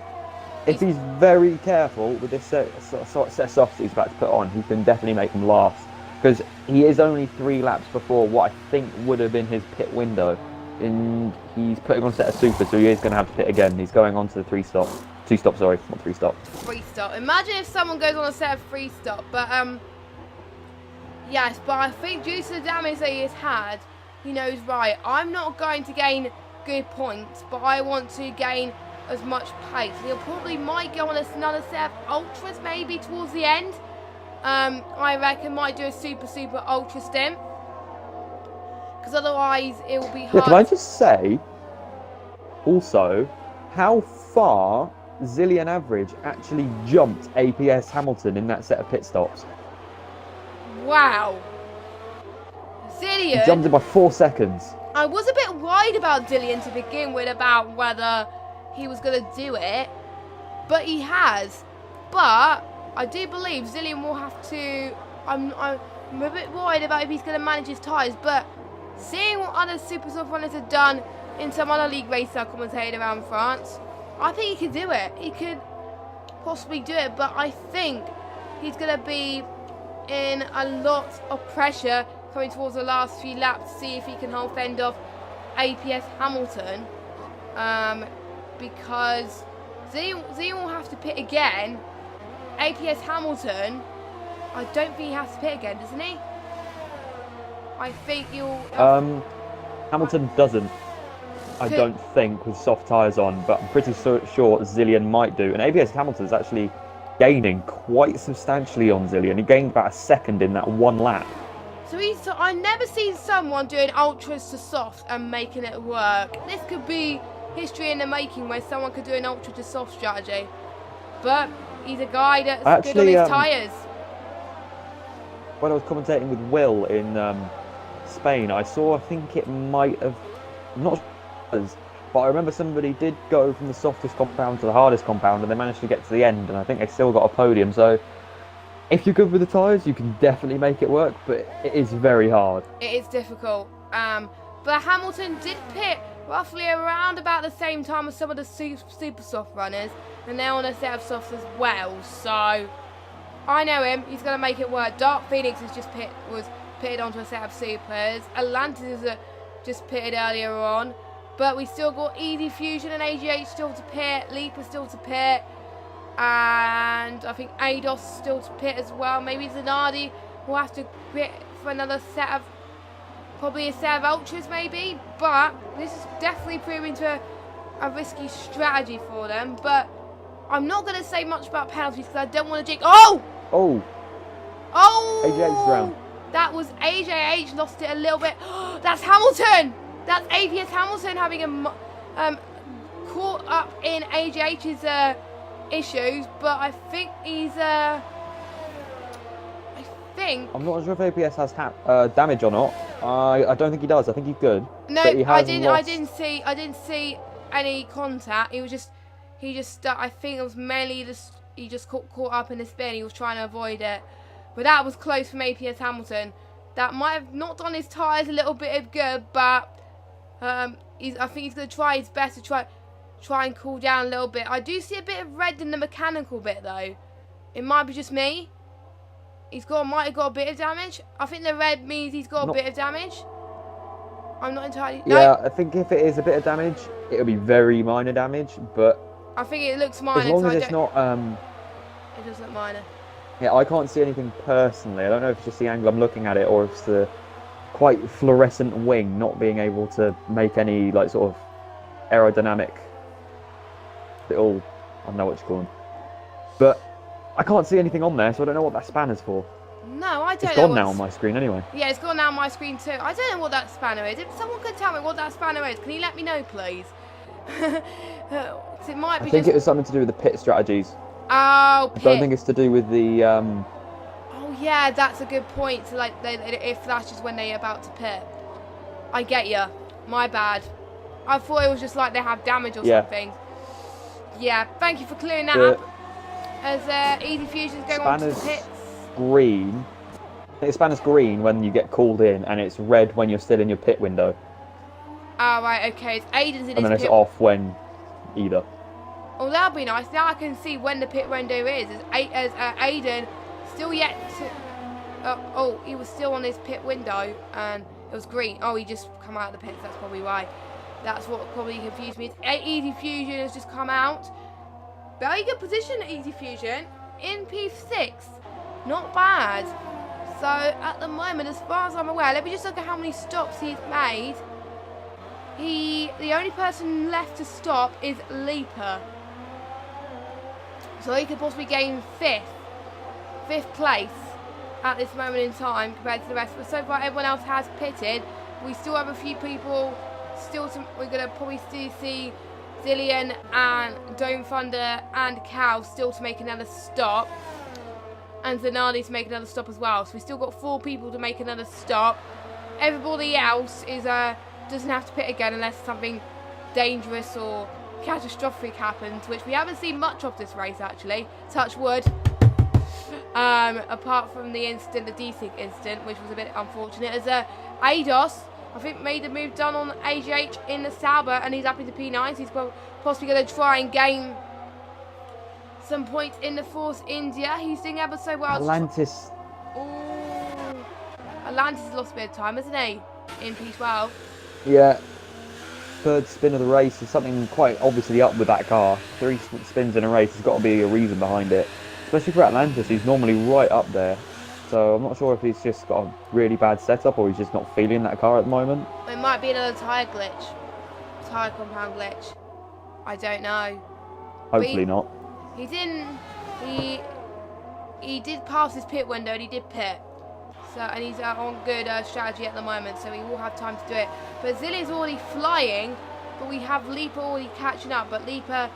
If he's very careful with this set of softs he's about to put on, he can definitely make them last. Because he is only 3 laps before what I think would have been his pit window. And he's putting on a set of super, so he is going to have to pit again. He's going on to the 2-stop, sorry, not 3-stop. 3-stop. Imagine if someone goes on a set of 3-stop, but yes, but I think due to the damage that he has had, he knows, right, I'm not going to gain good points, but I want to gain as much pace. He'll probably might go on another set of ultras maybe towards the end. I reckon might do a super ultra stint. Because otherwise it will be hard. Yeah, can I just say, also, how far Zillion Average actually jumped APS Hamilton in that set of pit stops? Wow. Zillion... He jumped it by 4 seconds. I was a bit worried about Zillion to begin with, about whether he was going to do it. But he has. But I do believe Zillion will have to... I'm a bit worried about if he's going to manage his tyres, but... Seeing what other super soft runners have done in some other league races I commentated around France, I think he could do it. He could possibly do it, but I think he's going to be in a lot of pressure coming towards the last few laps to see if he can fend off APS Hamilton, because Zillion will have to pit again. APS Hamilton, I don't think he has to pit again, doesn't he? I think you'll... Hamilton doesn't. I don't think, with soft tyres on, but I'm pretty sure Zillion might do. And APS Hamilton's actually gaining quite substantially on Zillion. He gained about a second in that 1 lap. So I've never seen someone doing ultras to soft and making it work. This could be history in the making where someone could do an ultra to soft strategy. But he's a guy that's good on his tyres. When I was commentating with Will in Spain, I think it might have, not but I remember somebody did go from the softest compound to the hardest compound, and they managed to get to the end, and I think they still got a podium. So if you're good with the tyres, you can definitely make it work, but it is very hard. It is difficult. But Hamilton did pit roughly around about the same time as some of the super soft runners, and they're on a set of softs as well. So I know him. He's going to make it work. Dark Phoenix has just pitted onto a set of supers. Atlantis is just pitted earlier on. But we still got Easy Fusion and AGH still to pit. Leaper still to pit. And I think Ados still to pit as well. Maybe Zanardi will have to pit for another set of, probably a set of Ultras maybe. But this is definitely proving to a risky strategy for them. But I'm not going to say much about penalties because I don't want to jinx. Oh! Oh! Oh! AJH's round. That was AJH, lost it a little bit. That's Hamilton! That's APS Hamilton having a caught up in AJH's issues, but I think he's I'm not sure if APS has damage or not. I don't think he does. I think he's good. No, but he I has didn't. lost. I didn't see any contact. He just I think it was mainly he just caught up in the spin. He was trying to avoid it, but that was close from APS Hamilton. That might have not done his tyres a little bit of good, but I think he's going to try his best to try and cool down a little bit. I do see a bit of red in the mechanical bit though. It might be just me. Might have got a bit of damage. I think the red means he's got a bit of damage. I'm not entirely. Yeah, no. I think if it is a bit of damage, it'll be very minor damage. But I think it looks minor. As long as it's not. It does look minor. Yeah, I can't see anything personally. I don't know if it's just the angle I'm looking at it, or if it's the quite fluorescent wing not being able to make any like sort of aerodynamic little, I don't know what you call them. But I can't see anything on there, so I don't know what that spanner's for. No, I don't know. It's gone now on my screen anyway. Yeah, it's gone now on my screen too. I don't know what that spanner is. If someone could tell me what that spanner is, can you let me know, please? It might be. I think it was something to do with the pit strategies. Oh, pit. I don't think it's to do with the. Oh yeah, that's a good point. So like, it flashes when they're about to pit. I get you. My bad. I thought it was just like they have damage or something. Yeah, thank you for clearing that up. As Easy Fusion's going on to the pits. Green. I think Spanner's green when you get called in, and it's red when you're still in your pit window. Oh, right, okay. It's Aiden's in his pit. And then it's off when either. Oh, that'll be nice. Now I can see when the pit window is. As Aiden still yet to... he was still on his pit window, and it was green. Oh, he just come out of the pits. That's probably why. That's what probably confused me. Easy Fusion has just come out. Very good position at Easy Fusion. In P6. Not bad. So, at the moment, as far as I'm aware, let me just look at how many stops he's made. The only person left to stop is Leaper. So he could possibly gain fifth place at this moment in time compared to the rest. But so far, everyone else has pitted. We still have a few people still to... We're going to probably still see Zillion and Dome Thunder and Cal still to make another stop. And Zanardi to make another stop as well. So we still got 4 people to make another stop. Everybody else is doesn't have to pit again unless something dangerous or catastrophic happens, which we haven't seen much of this race actually. Touch wood. Apart from the incident, the desync incident, which was a bit unfortunate. As Ados, I think, made the move done on AGH in the Sauber, and he's up into P9. So he's possibly going to try and gain some points in the Force India. He's doing ever so well. Atlantis. Ooh. Atlantis has lost a bit of time, hasn't he? In P12. Yeah. Third spin of the race is something quite obviously up with that car. 3 spins in a race, there's got to be a reason behind it. Especially for Atlantis, he's normally right up there. So I'm not sure if he's just got a really bad setup or he's just not feeling that car at the moment. It might be another tyre glitch. Tyre compound glitch. I don't know. Hopefully not. He didn't. He did pass his pit window and he did pit. So, and he's on good strategy at the moment, so he will have time to do it. But Zillion's already flying, but we have Leaper already catching up. But Leaper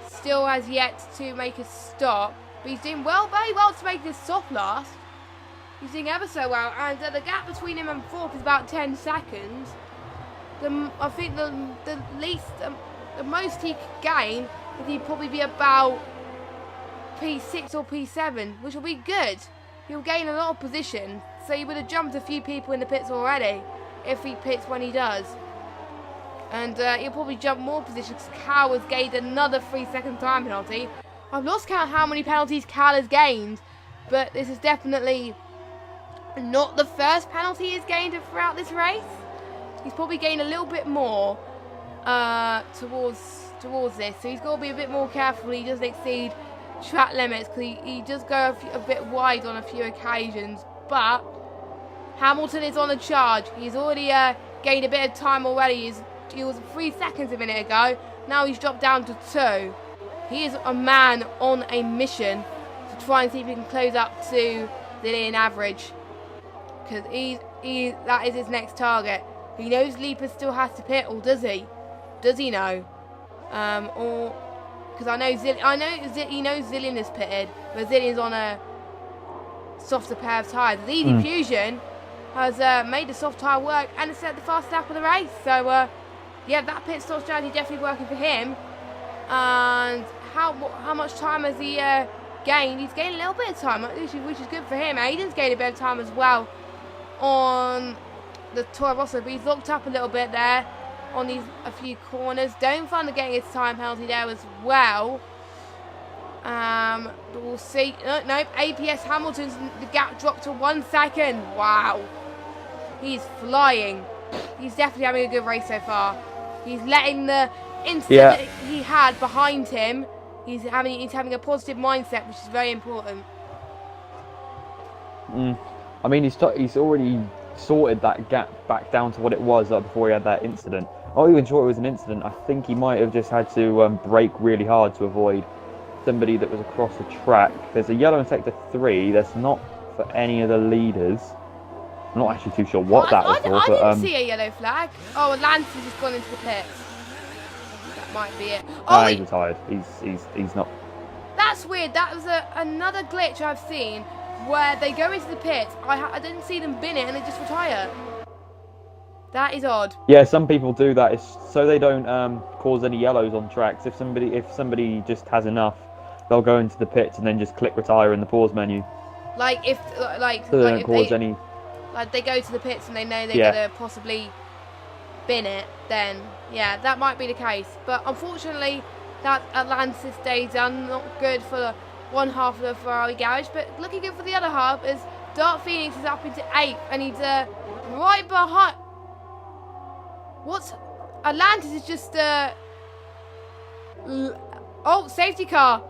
still has yet to make a stop. But he's doing very well to make this soft last. He's doing ever so well, and the gap between him and 4th is about 10 seconds. I think the most he could gain is he'd probably be about P6 or P7, which will be good. He'll gain a lot of position, so he would have jumped a few people in the pits already if he pits when he does. And he'll probably jump more positions because Cal has gained another 3-second time penalty. I've lost count how many penalties Cal has gained, but this is definitely not the first penalty he's gained throughout this race. He's probably gained a little bit more towards this, so he's got to be a bit more careful he doesn't exceed track limits, because he does go a bit wide on a few occasions. But Hamilton is on a charge. He's already gained a bit of time already. He was 3 seconds a minute ago. Now he's dropped down to 2. He is a man on a mission to try and see if he can close up to the Lillian average, because that is his next target. He knows Leaper still has to pit, or does he? Does he know? Or because he knows Zillion is pitted, but Zillion's on a softer pair of tyres. The Easy Fusion has made the soft tyre work and has set the fast lap of the race. So yeah, that pit stop strategy definitely working for him. And how much time has he gained? He's gained a little bit of time, which is good for him. Aiden's gained a bit of time as well on the Toro Rosso, but he's locked up a little bit there on a few corners. Don't find getting his time penalty there as well. But we'll see. Nope, APS Hamilton's the gap dropped to 1 second. Wow, he's flying. He's definitely having a good race so far. He's letting the incident that he had behind him. He's having a positive mindset, which is very important. I mean, he's already sorted that gap back down to what it was before he had that incident. I'm not even sure it was an incident. I think he might have just had to brake really hard to avoid somebody that was across the track. There's a yellow in sector 3. That's not for any of the leaders. I'm not actually too sure what that was for. I didn't see a yellow flag. Oh, Atlantis has just gone into the pits. That might be it. Oh, he's retired. He's not. That's weird. That was another glitch I've seen where they go into the pits. I didn't see them bin it and they just retire. That is odd. Yeah, some people do that. It's so they don't cause any yellows on tracks. If somebody just has enough, they'll go into the pits and then just click retire in the pause menu. Like if so they don't cause any. Like they go to the pits and they know they're gonna possibly bin it, then yeah, that might be the case. But unfortunately, that Atlantis days are not good for one half of the Ferrari garage, but looking good for the other half as Dark Phoenix is up into 8th and he's right behind. What's Atlantis is just oh, safety car.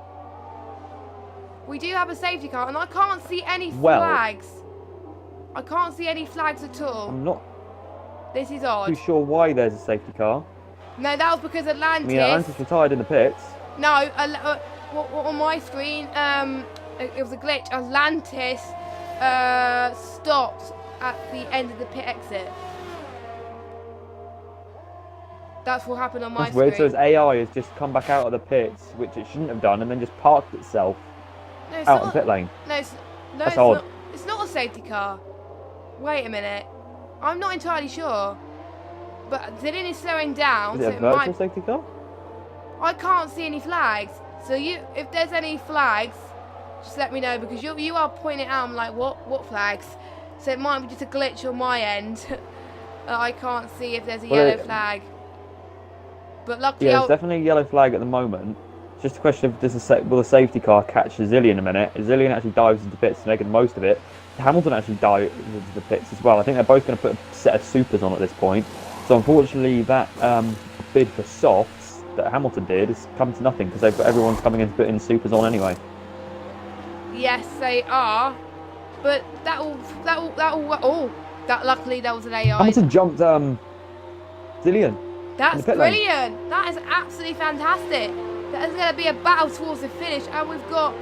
We do have a safety car and I can't see any flags. I can't see any flags at all. I'm not This is odd. too sure why there's a safety car. No, that was because Atlantis. I mean, Atlantis retired in the pits. No, on my screen, it was a glitch. Atlantis stopped at the end of the pit exit. That's what happened on my screen. Weird. So its AI has just come back out of the pits, which it shouldn't have done, and then just parked itself out in the pit lane. That's odd. It's not a safety car. Wait a minute. I'm not entirely sure. But Zillion is slowing down. Is it a virtual safety car? I can't see any flags. So if there's any flags, just let me know, because you are pointing it out. I'm like, what flags? So it might be just a glitch on my end. I can't see if there's a yellow flag. But luckily, there's definitely a yellow flag at the moment. It's just a question of will the safety car catch Zillion in a minute? Zillion actually dives into the pits, making the most of it. Hamilton actually dives into the pits as well. I think they're both going to put a set of supers on at this point. So unfortunately, that bid for softs that Hamilton did has come to nothing, because everyone's coming in to put in supers on anyway. Yes, they are. But luckily that was an AI. Hamilton jumped Zillion. That's brilliant. That is absolutely fantastic. That is going to be a battle towards the finish, and we've got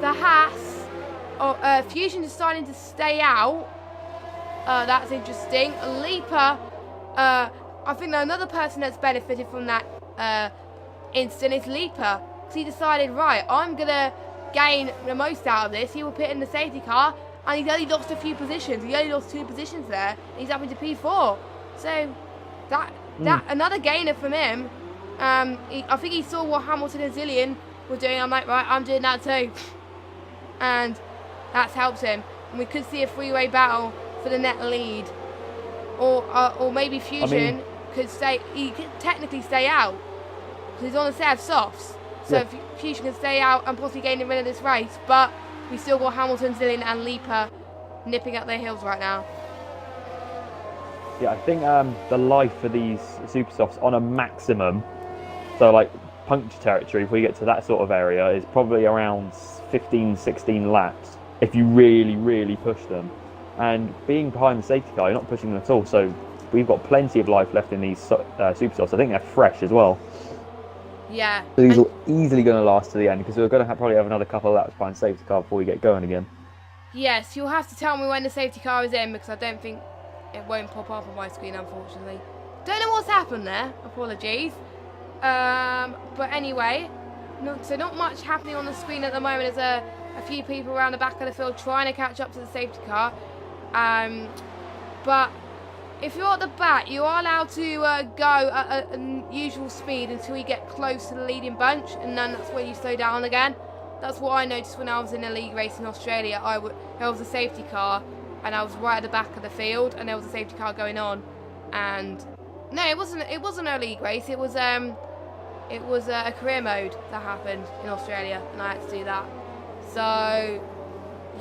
the Haas. Fusion is starting to stay out. That's interesting. Leaper. I think another person that's benefited from that instant is Leaper. Because he decided, right, I'm going to gain the most out of this. He will pit in the safety car, and he's only lost a few positions. He only lost 2 positions there. He's up into P4. So that another gainer from him. I think he saw what Hamilton and Zillion were doing. I'm like, right, I'm doing that too. And that's helped him. And we could see a freeway battle for the net lead. Or maybe Fusion could stay. He could technically stay out because he's on a set of softs. So Fusion can stay out and possibly gain the win of this race. But we still got Hamilton, Zillion, and Leaper nipping up their heels right now. Yeah, I think the life for these super softs on a maximum, so like puncture territory, if we get to that sort of area, is probably around 15, 16 laps if you really, really push them. And being behind the safety car, you're not pushing them at all, so we've got plenty of life left in these super softs. I think they're fresh as well. Yeah. So these are easily going to last to the end, because we're going to probably have another couple of laps behind the safety car before we get going again. Yes, you'll have to tell me when the safety car is in, because I don't think it won't pop up on my screen, unfortunately. Don't know what's happened there. Apologies. But anyway, not much happening on the screen at the moment. There's a few people around the back of the field trying to catch up to the safety car. But if you're at the back, you are allowed to go at a usual speed until you get close to the leading bunch, and then that's when you slow down again. That's what I noticed when I was in a league race in Australia. There was a safety car, and I was right at the back of the field, and there was a safety car going on. And no, it wasn't a league race. It was a career mode that happened in Australia, and I had to do that. So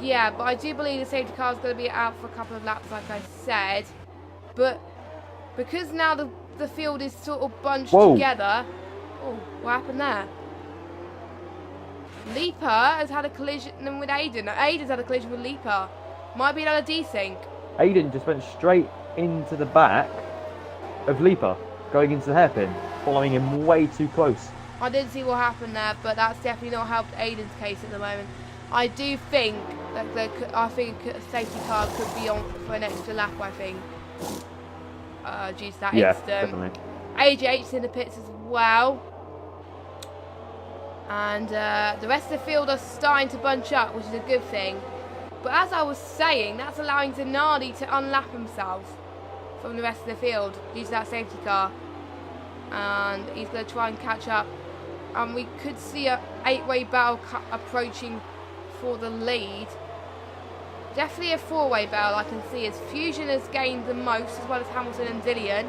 yeah, but I do believe the safety car is going to be out for a couple of laps, like I said. But because now the field is sort of bunched together. Oh, what happened there? Leaper has had a collision with Aiden. Aiden's had a collision with Leaper. Might be another desync. Aiden just went straight into the back of Leaper, going into the hairpin, following him way too close. I didn't see what happened there, but that's definitely not helped Aiden's case at the moment. I do think that a safety car could be on for an extra lap, I think. Due to that incident. Definitely. AJ's in the pits as well. And the rest of the field are starting to bunch up, which is a good thing. But as I was saying, that's allowing Zanardi to unlap himself from the rest of the field due to that safety car. And he's going to try and catch up. And we could see an 8-way battle approaching for the lead. Definitely a 4-way battle I can see, as Fusion has gained the most, as well as Hamilton and Zillion.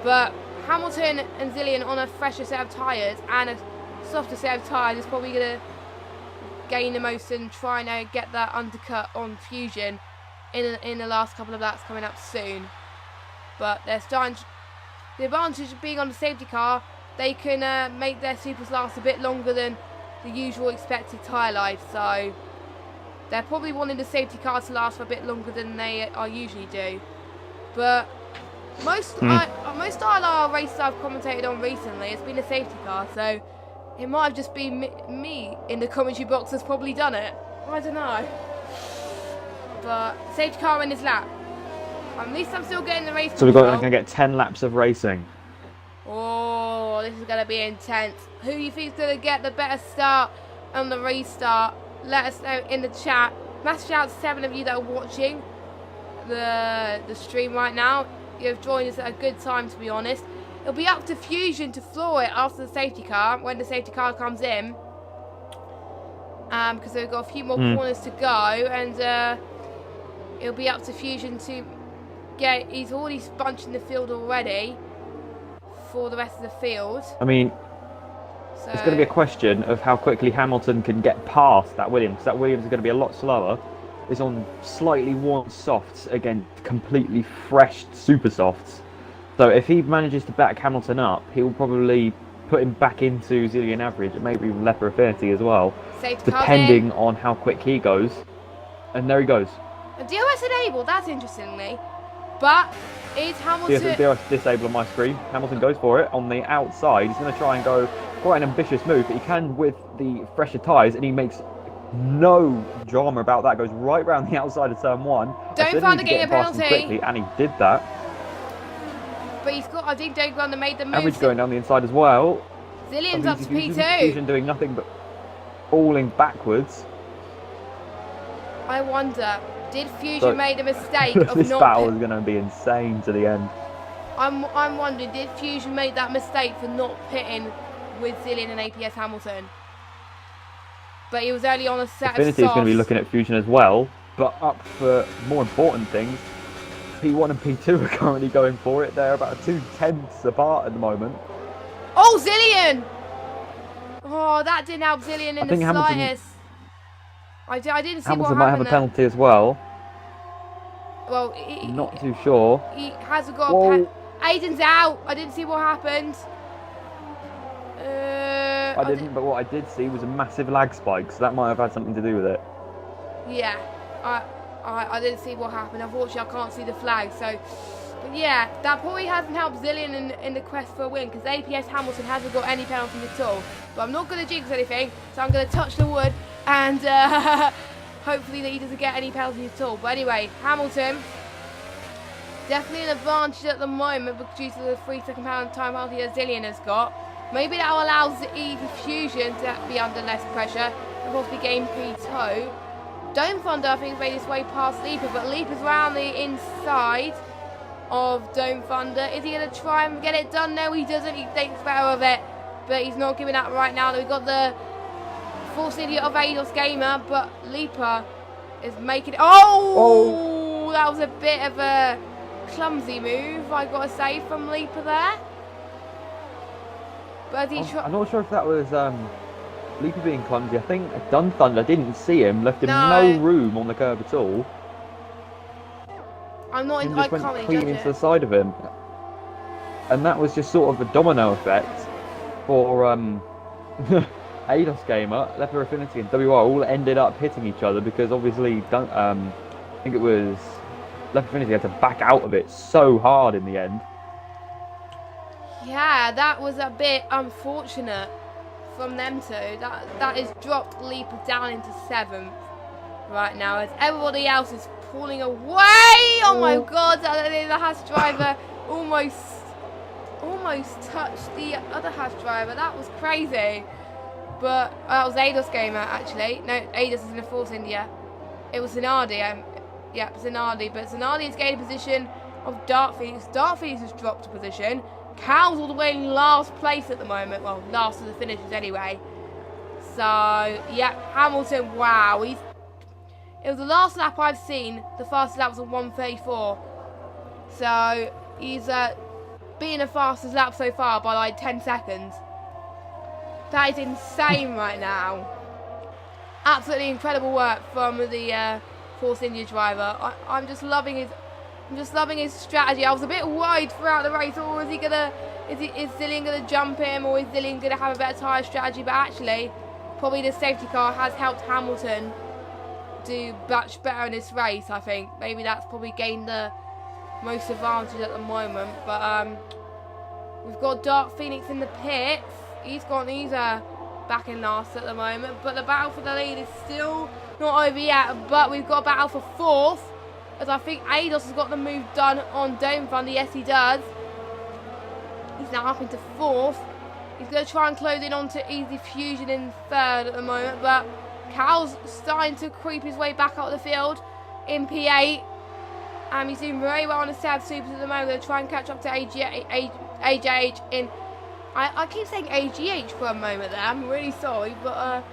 But Hamilton and Zillion on a fresher set of tyres and a softer set of tyres is probably going to gain the most and trying to get that undercut on Fusion in the last couple of laps coming up soon. But they're starting to, the advantage of being on the safety car, they can make their supers last a bit longer than the usual expected tyre life. So they're probably wanting the safety car to last for a bit longer than they usually do. But most ILR races I've commentated on recently, it's been a safety car, so it might have just been me in the commentary box that's probably done it. I don't know. But safety car in his lap. At least I'm still getting the race So we're control. going to get 10 laps of racing. Oh, this is going to be intense. Who do you think is going to get the better start on the restart? Let us know in the chat. Massive shout out to 7 of you that are watching the stream right now. You've joined us at a good time, to be honest. It'll be up to Fusion to floor it after the safety car, when the safety car comes in. Because they've got a few more corners to go, and it'll be up to Fusion to get. He's already bunched in the field already for the rest of the field. I mean, so it's going to be a question of how quickly Hamilton can get past that Williams, because that Williams is going to be a lot slower. It's on slightly worn softs against completely fresh super softs. So if he manages to back Hamilton up, he'll probably put him back into Zillion average, and maybe even Leopard Affinity as well, safety depending on how quick he goes. And there he goes. A DOS enabled, that's interestingly. But is Hamilton... DOS disable on my screen. Hamilton goes for it on the outside. He's going to try and go quite an ambitious move, but he can with the fresher tyres, and he makes no drama about that. Goes right round the outside of turn 1. Don't find the game a penalty. Quickly, and he did that. But he's got, I think Dave Grundle made the move. Average going down the inside as well. Zillion's up to P2. Fusion doing nothing but falling backwards. I wonder, did Fusion make the mistake of this not... battle is going to be insane to the end. I'm wondering, did Fusion make that mistake for not pitting with Zillion and APS Hamilton? But he was only on a set Affinity of is going to be softs. looking at Fusion as well, but up for more important things. P1 and P2 are currently going for it. They're about 2/10 apart at the moment. Oh, Zillion! Oh, that didn't help Zillion in the Hamilton- slightest. I didn't see Hamilton what might have happened a penalty as well. Well, Not too sure. he hasn't got Whoa. Aiden's out. I didn't see what happened. I didn't, but what I did see was a massive lag spike, so that might have had something to do with it. Yeah, I didn't see what happened. Unfortunately, I can't see the flag. So, but yeah, that probably hasn't helped Zillion in the quest for a win, because APS Hamilton hasn't got any penalties at all. But I'm not going to jinx anything, so I'm going to touch the wood and hopefully that he doesn't get any penalties at all. But anyway, Hamilton definitely an advantage at the moment due to the 3-second time penalty that Zillion has got. Maybe that allows the Easy Fusion to be under less pressure and possibly gain P2. Dome Thunder, I think, has made his way past Leaper, but Leaper's around the inside of Dome Thunder. Is he going to try and get it done? No, he doesn't. He thinks better of it, but he's not giving up right now. We've got the Force Idiot of Eidos Gamer, but Leaper is making it. Oh! That was a bit of a clumsy move, I got to say, from Leaper there. But I'm not sure if that was Leaper being clumsy. I think Dun Thunder didn't see him, left him no room on the curb at all. I just can't went really clean judge into it. the side of him. And that was just sort of a domino effect for Eidos Gamer, Leper Affinity and WR all ended up hitting each other because obviously I think it was Leper Affinity had to back out of it so hard in the end. Yeah, that was a bit unfortunate from them two. That has dropped Leaper down into 7th right now as everybody else is pulling away. Oh my god, the Haas driver almost touched the other Haas driver. That was crazy. But that was Eidos Gamer actually. No, Eidos is in the Force India. It was Zanardi. Yeah, Zanardi. But Zanardi has gained a position of Dark Phoenix. Dark Phoenix has dropped a position. Cal's all the way in last place at the moment. Well, last of the finishes anyway. So, yeah, Hamilton, wow. It was the last lap I've seen. The fastest lap was a 1:34. So, he's being the fastest lap so far by like 10 seconds. That is insane right now. Absolutely incredible work from the Force India driver. I'm just loving his strategy. I was a bit worried throughout the race. Oh, is Zillion gonna jump him, or is Zillion gonna have a better tyre strategy? But actually, probably the safety car has helped Hamilton do much better in this race. I think maybe that's probably gained the most advantage at the moment. But we've got Dark Phoenix in the pits. He's back in last at the moment. But the battle for the lead is still not over yet. But we've got a battle for 4th. As I think Eidos has got the move done on Dome Thunder. Yes, he does. He's now up into 4th. He's going to try and close in onto Easy Fusion in 3rd at the moment. But Cal's starting to creep his way back out of the field in P8. He's doing very well on the Sad Supers at the moment. Going to try and catch up to AJH in... I keep saying AGH for a moment there. I'm really sorry. But...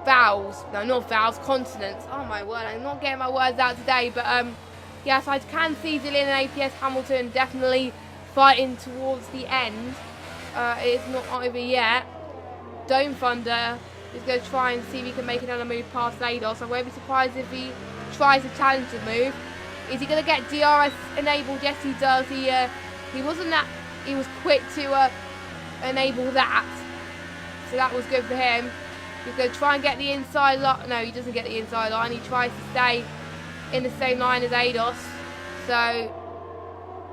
vowels. No, not vowels, consonants. Oh my word, I'm not getting my words out today. But yes, I can see Zillion and APS Hamilton definitely fighting towards the end. It's not over yet. Dome Thunder is going to try and see if he can make another move past Eidos. I won't be surprised if he tries to challenge the move. Is he going to get DRS enabled? Yes, he does. He was quick to enable that. So that was good for him. He's going to try and get the inside line. No, he doesn't get the inside line. He tries to stay in the same line as Eidos. So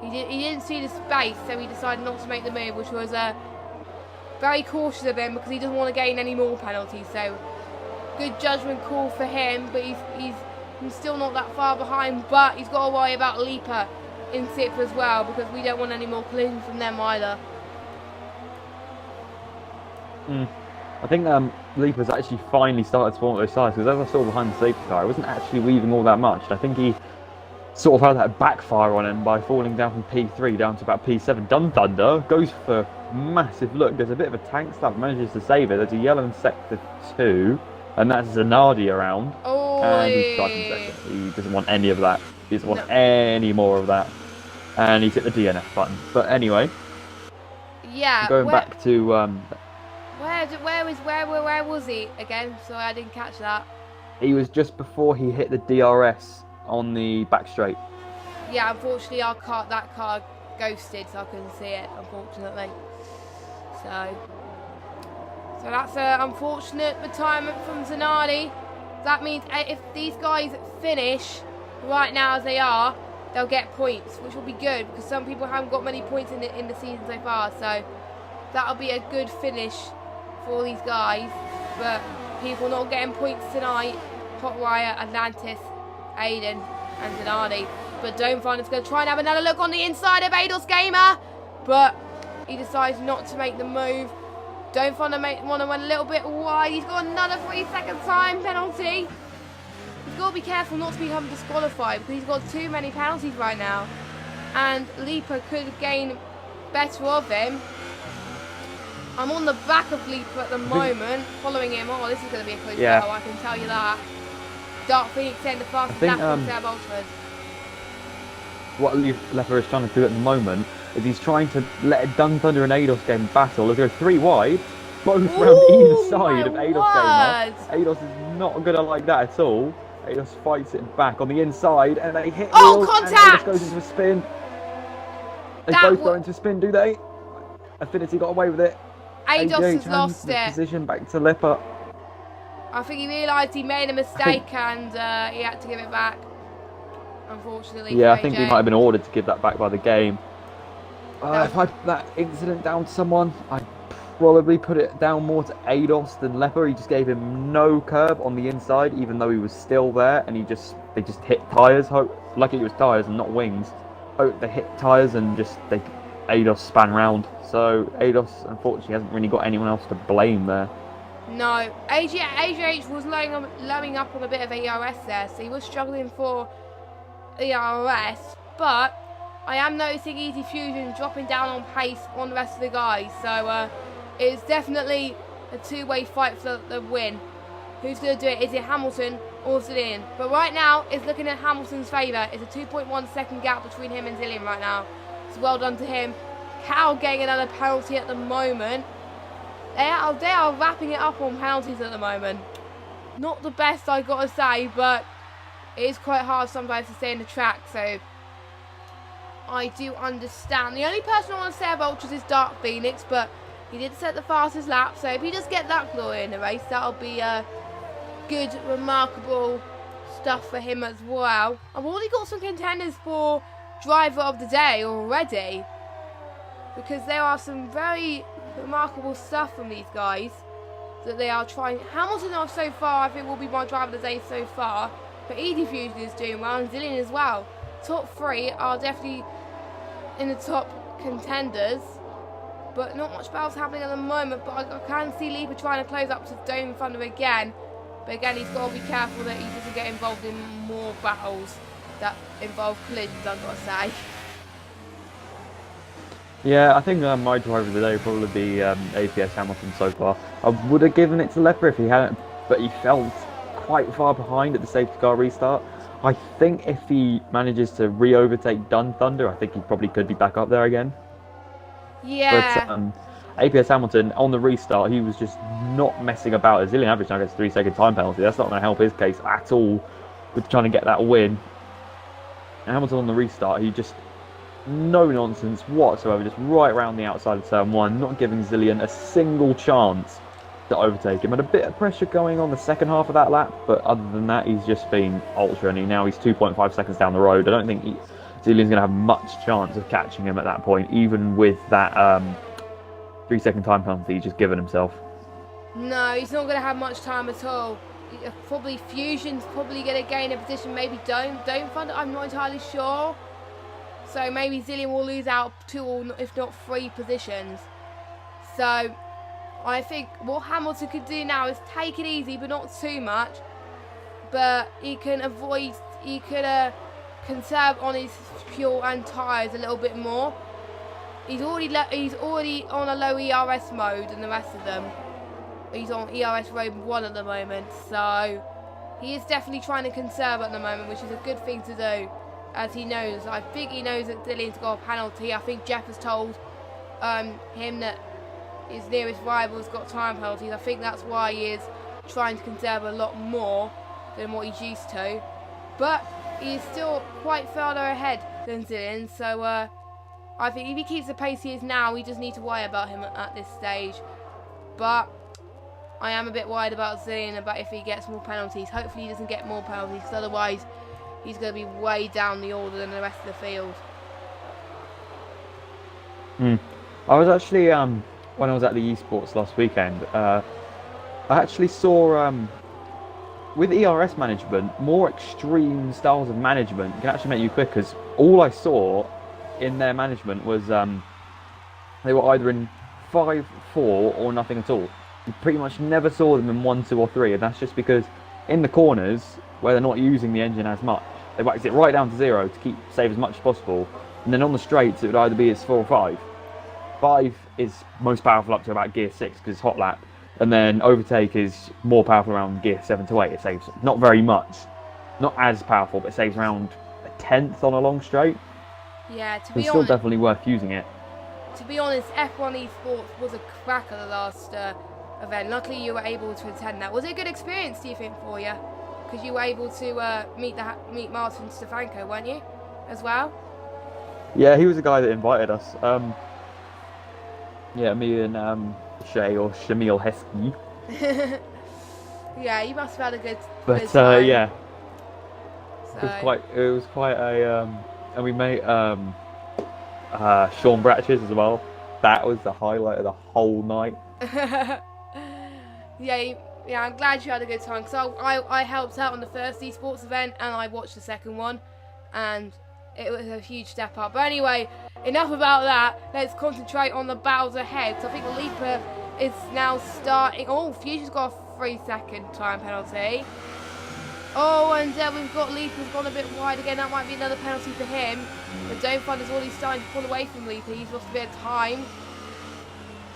he didn't see the space, so he decided not to make the move, which was very cautious of him because he doesn't want to gain any more penalties. So good judgment call for him, but he's still not that far behind. But he's got to worry about Leaper in 6th as well, because we don't want any more collisions from them either. I think Leaper's actually finally started to want those sides, because as I saw behind the safety car, it wasn't actually weaving all that much. I think he sort of had that backfire on him by falling down from P3 down to about P7. Dun Thunder goes for a massive look. There's a bit of a tank stop, manages to save it. There's a yellow in sector 2, and that's Zanardi around. Oh, and he's stuck in sector. He doesn't want any of that. He doesn't want any more of that. And he's hit the DNF button. But anyway, yeah. Going back to where was he again? Sorry, I didn't catch that. he was just before he hit the DRS on the back straight. Yeah, unfortunately that car ghosted, so I couldn't see it, unfortunately. So that's an unfortunate retirement from Zanardi. That means if these guys finish right now as they are, they'll get points, which will be good because some people haven't got many points in the season so far. So that'll be a good finish for these guys. But people not getting points tonight: Hot Wire, Atlantis, Aiden, and Zanardi. But Dome Finder's going to try and have another look on the inside of Ados Gamer, but he decides not to make the move. Dome Finder want to run a little bit wide. He's got another 3-second time penalty. He's got to be careful not to become disqualified because he's got too many penalties right now. And Leaper could gain better of him. I'm on the back of Leaper at the moment, following him. Oh, this is going to be a close battle, I can tell you that. Dark Phoenix saying the fastest lap on Seb Ultras. What Leper is trying to do at the moment is he's trying to let Dun Thunder and Ados game battle. Let's go 3 wide, both round either side of Ados Gamer. Ados is not going to like that at all. Ados fights it back on the inside and they hit wheels, contact! And Ados goes into a spin. They both go into a spin, do they? Affinity got away with it. Ados has lost it. Position back to Leper. I think he realised he made a mistake and he had to give it back. Unfortunately. Yeah, I think he might have been ordered to give that back by the game. If I put that incident down to someone, I'd probably put it down more to Ados than Leper. He just gave him no curb on the inside, even though he was still there, and they just hit tyres. Lucky it was tyres and not wings. They hit tyres and Ados span round. So Ados, unfortunately, hasn't really got anyone else to blame there. No, AJH was loading up on a bit of ERS there, so he was struggling for ERS, but I am noticing Easy Fusion dropping down on pace on the rest of the guys, so it's definitely a two-way fight for the win. Who's going to do it? Is it Hamilton or Zillion? But right now, it's looking in Hamilton's favour. It's a 2.1 second gap between him and Zillion right now. So well done to him. Cal getting another penalty at the moment. They are wrapping it up on penalties at the moment. Not the best, I got to say, but it is quite hard sometimes to stay in the track, so I do understand. The only person I want to say about Ultras is Dark Phoenix, but he did set the fastest lap, so if he does get that glory in the race, that'll be good, remarkable stuff for him as well. I've already got some contenders for Driver of the Day already, because there are some very remarkable stuff from these guys that they are trying. Hamilton so far, I think, will be my Driver of the Day so far. But Easy Fusion is doing well, and Zillion as well. Top 3 are definitely in the top contenders, but not much battles happening at the moment. But I can see Leaper trying to close up to Dome Thunder again. But again, he's got to be careful that he doesn't get involved in more battles that involve collisions, I've got to say. Yeah, I think my driver of the day would probably be APS Hamilton so far. I would have given it to Leper if he hadn't, but he felt quite far behind at the safety car restart. I think if he manages to re-overtake Dun Thunder, I think he probably could be back up there again. Yeah. But APS Hamilton, on the restart, he was just not messing about. A Zillion average now gets a 3-second time penalty. That's not going to help his case at all with trying to get that win. And Hamilton on the restart, he just no nonsense whatsoever, just right around the outside of turn 1, not giving Zillion a single chance to overtake him. Had a bit of pressure going on the second half of that lap, but other than that, he's just been ultra, and now he's 2.5 seconds down the road. I don't think Zillion's going to have much chance of catching him at that point, even with that 3-second time penalty he's just given himself. No, he's not going to have much time at all. Probably Fusion's probably going to gain a position, maybe Dome Thunder, I'm not entirely sure. So maybe Zillion will lose out 2 or if not 3 positions. So I think what Hamilton could do now is take it easy, but not too much. But he can conserve on his fuel and tyres a little bit more. He's already on a low ERS mode than the rest of them. He's on ERS Road 1 at the moment, so he is definitely trying to conserve at the moment, which is a good thing to do, as he knows. I think he knows that Zillion's got a penalty. I think Jeff has told him that his nearest rival's got time penalties. I think that's why he is trying to conserve a lot more than what he's used to. But he is still quite further ahead than Zillian. So I think if he keeps the pace he is now, we just need to worry about him at this stage. But I am a bit worried about Zillian, about if he gets more penalties. Hopefully he doesn't get more penalties, because otherwise he's going to be way down the order than the rest of the field. I was actually, when I was at the esports last weekend, I actually saw, with ERS management, more extreme styles of management can actually make you quicker, because all I saw in their management was they were either in 5-4 or nothing at all. You pretty much never saw them in 1, 2 or 3, and that's just because in the corners, where they're not using the engine as much, they wax it right down to 0 to save as much as possible, and then on the straights it would either be as 4 or 5. 5 is most powerful up to about gear 6 because it's hot lap, and then overtake is more powerful around gear 7 to 8. It saves not very much, not as powerful, but it saves around a 10th on a long straight. Yeah, to So be it's still honest, definitely worth using it. to be honest, F1 Esports was a cracker the last event. Luckily you were able to attend that. Was it a good experience, do you think, for you? Because you were able to meet Martin Stefanko, weren't you, as well? Yeah, he was the guy that invited us. Yeah, me and Shay, or Shamil Heskey. Yeah, you must have had a good But time. yeah, So, it was quite a and we met Sean Bratches as well. That was the highlight of the whole night. yeah, I'm glad you had a good time, because I helped out on the first esports event and I watched the second one, and it was a huge step up. But anyway, enough about that. Let's concentrate on the battles ahead. So I think Leaper is now starting. Oh, Fusion's got a 3-second time penalty. Oh, and we've got Leaper's gone a bit wide again. That might be another penalty for him. But Don't Fund is already starting to pull away from Leaper. He's lost a bit of time.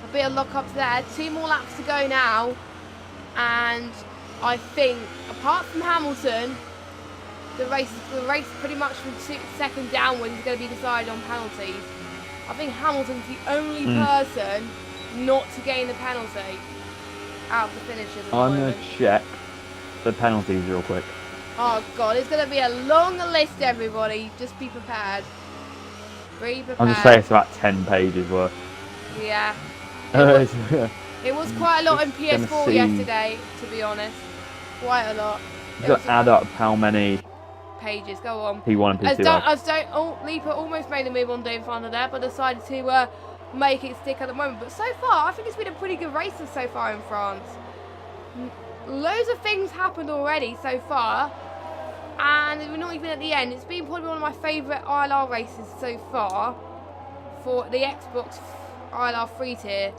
A bit of lock-ups there. 2 more laps to go now. And I think, apart from Hamilton, the race pretty much from second downwards is going to be decided on penalties. I think Hamilton's the only person not to gain the penalty out of the finishers. I'm going to check the penalties real quick. Oh god, it's going to be a long list, everybody. Just be prepared. Be prepared. I'm just saying it's about 10 pages worth. Yeah. Yeah. It was quite a lot in Just gonna PS4 see. yesterday, to be honest. Quite a lot. You've got to add up how many pages. Go on. P1 and P2 are. Oh, Leaper almost made a move on Don't Fund there, but decided to make it stick at the moment. But so far, I think it's been a pretty good race so far in France. Loads of things happened already so far, and we're not even at the end. It's been probably one of my favourite ILR races so far for the Xbox ILR3 tier.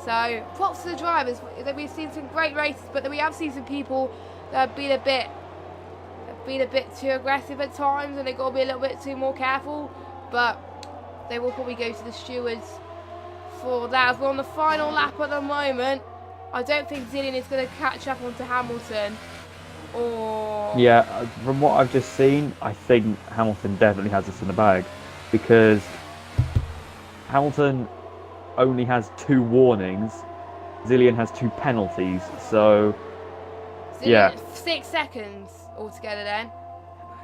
So props to the drivers. We've seen some great races, but then we have seen some people that have been a bit too aggressive at times, and they've got to be a little bit too more careful. But they will probably go to the stewards for that. As we're on the final lap at the moment, I don't think Zillian is going to catch up onto Hamilton. Or Yeah, from what I've just seen, I think Hamilton definitely has this in the bag, because Hamilton only has 2 warnings, Zillian has 2 penalties, so Zillian, yeah. 6 seconds altogether then.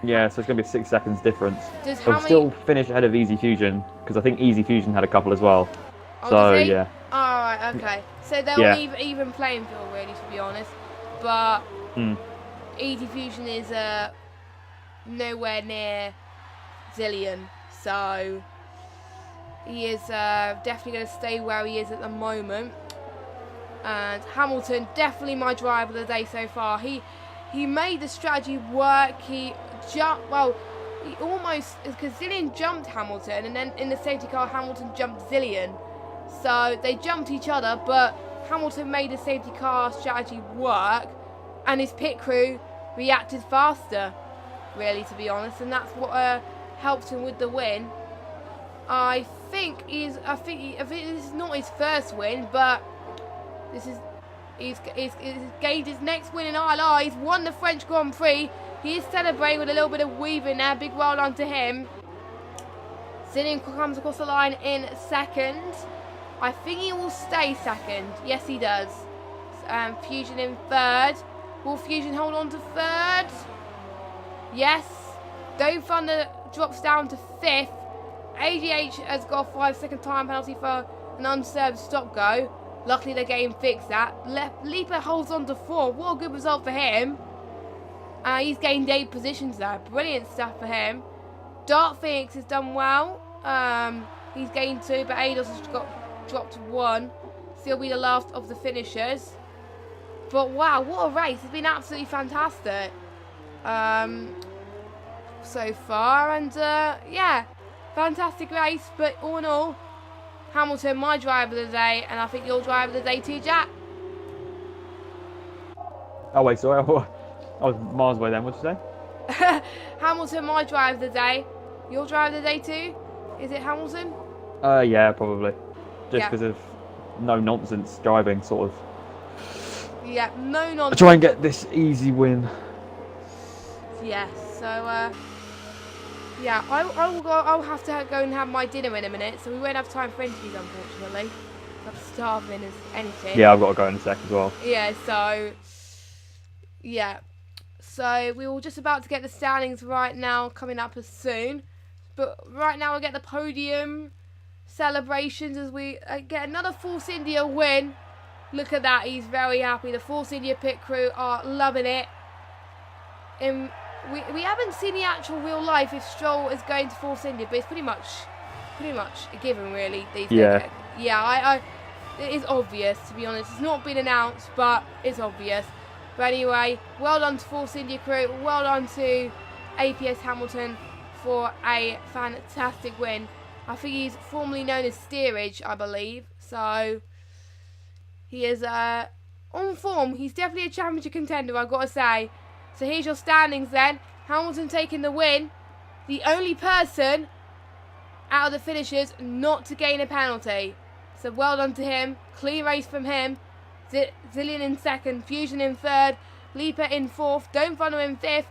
Yeah, so it's going to be a 6 seconds difference. Does He'll still finish ahead of Easy Fusion, because I think Easy Fusion had a couple as well. Oh, So does he? yeah. Alright, okay. So they're Yeah. on even playing field, really, to be honest. But Easy Fusion is nowhere near Zillian, so he is definitely going to stay where he is at the moment. And Hamilton, definitely my driver of the day so far. He made the strategy work. He jumped, well, he almost, because Zillian jumped Hamilton, and then in the safety car, Hamilton jumped Zillian. So they jumped each other, but Hamilton made the safety car strategy work, and his pit crew reacted faster, really, to be honest, and that's what helped him with the win. I think this is not his first win, but this is he's gained his next win in ILR. He's won the French Grand Prix. He is celebrating with a little bit of weaving there. Big well done to him. Zillian comes across the line in second. I think he will stay second. Yes, he does. Fusion in third. Will Fusion hold on to third? Yes. Dove Thunder drops down to 5th. AGH has got a 5-second time penalty for an unserved stop go. Luckily the game fixed that. Leaper holds on to 4. What a good result for him. He's gained 8 positions there. Brilliant stuff for him. Dark Phoenix has done well. He's gained 2, but Ados has dropped 1. Still be the last of the finishers. But wow, what a race. It's been absolutely fantastic so far. And yeah, fantastic race. But all in all, Hamilton, my driver of the day. And I think your driver of the day too, Jack. Oh, wait, sorry. I was miles away then. What'd you say? Hamilton, my driver of the day. Your driver of the day too? Is it Hamilton? Yeah, probably. Just Yeah. because of no nonsense driving, sort of. Yeah, no nonsense. Try and get this easy win. Yes, so yeah, I'll have to go and have my dinner in a minute, so we won't have time for interviews, unfortunately. I'm starving as anything. Yeah, I've got to go in a sec as well. Yeah, so yeah, so we were just about to get the standings right now, coming up as soon. But right now we'll get the podium celebrations as we get another Force India win. Look at that, he's very happy. The Force India pit crew are loving it. We haven't seen the actual real life if Stroll is going to Force India, but it's pretty much a given, really. These days. Yeah, it is obvious, to be honest. It's not been announced, but it's obvious. But anyway, well done to Force India crew. Well done to APS Hamilton for a fantastic win. I think he's formerly known as Steerage, I believe. So he is on form. He's definitely a championship contender, I've got to say. So here's your standings then. Hamilton taking the win. The only person out of the finishers not to gain a penalty. So well done to him. Clean race from him. Zillion in 2nd. Fusion in 3rd. Leaper in 4th. Dome Thunder in 5th.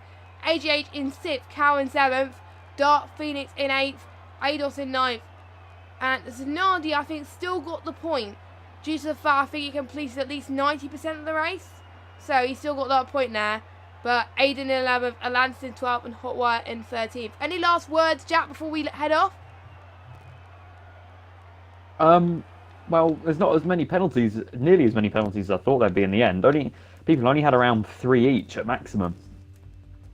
AGH in 6th. Cow in 7th. Dark Phoenix in 8th. Ados in 9th. And Zanardi, I think, still got the point. Due to the fact I think he completed at least 90% of the race. So he still got that point there. But Aiden in 11th, Alanis in 12th, and Hotwire in 13th. Any last words, Jack, before we head off? Well, there's not as many penalties, nearly as many penalties as I thought there'd be in the end. People only had around 3 each at maximum.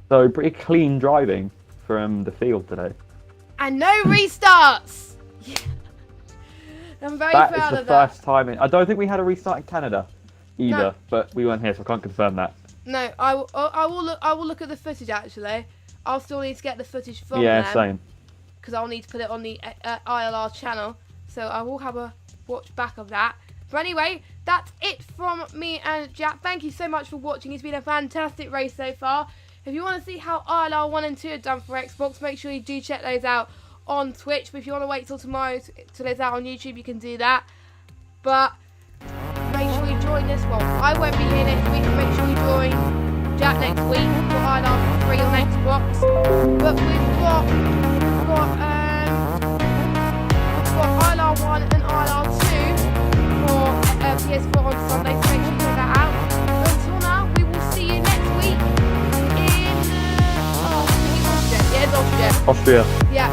So pretty clean driving from the field today. And no restarts! Yeah. I'm very proud of that. That is the first time I don't think we had a restart in Canada either, no. But we weren't here, so I can't confirm that. No, I will look at the footage actually. I'll still need to get the footage from them. Yeah, same. Because I'll need to put it on the ILR channel. So I will have a watch back of that. But anyway, that's it from me and Jack. Thank you so much for watching. It's been a fantastic race so far. If you want to see how ILR 1 and 2 are done for Xbox, make sure you do check those out on Twitch. But if you want to wait till tomorrow till it's out on YouTube, you can do that. But make sure you join this one. I won't be here next week, but make sure you join Jack next week for ILR 3 on Xbox. But we've got ILR 1 and ILR 2 for PS4 on Sunday, so make sure you check that out. But until now, we will see you next week in Austria. Austria. Yeah.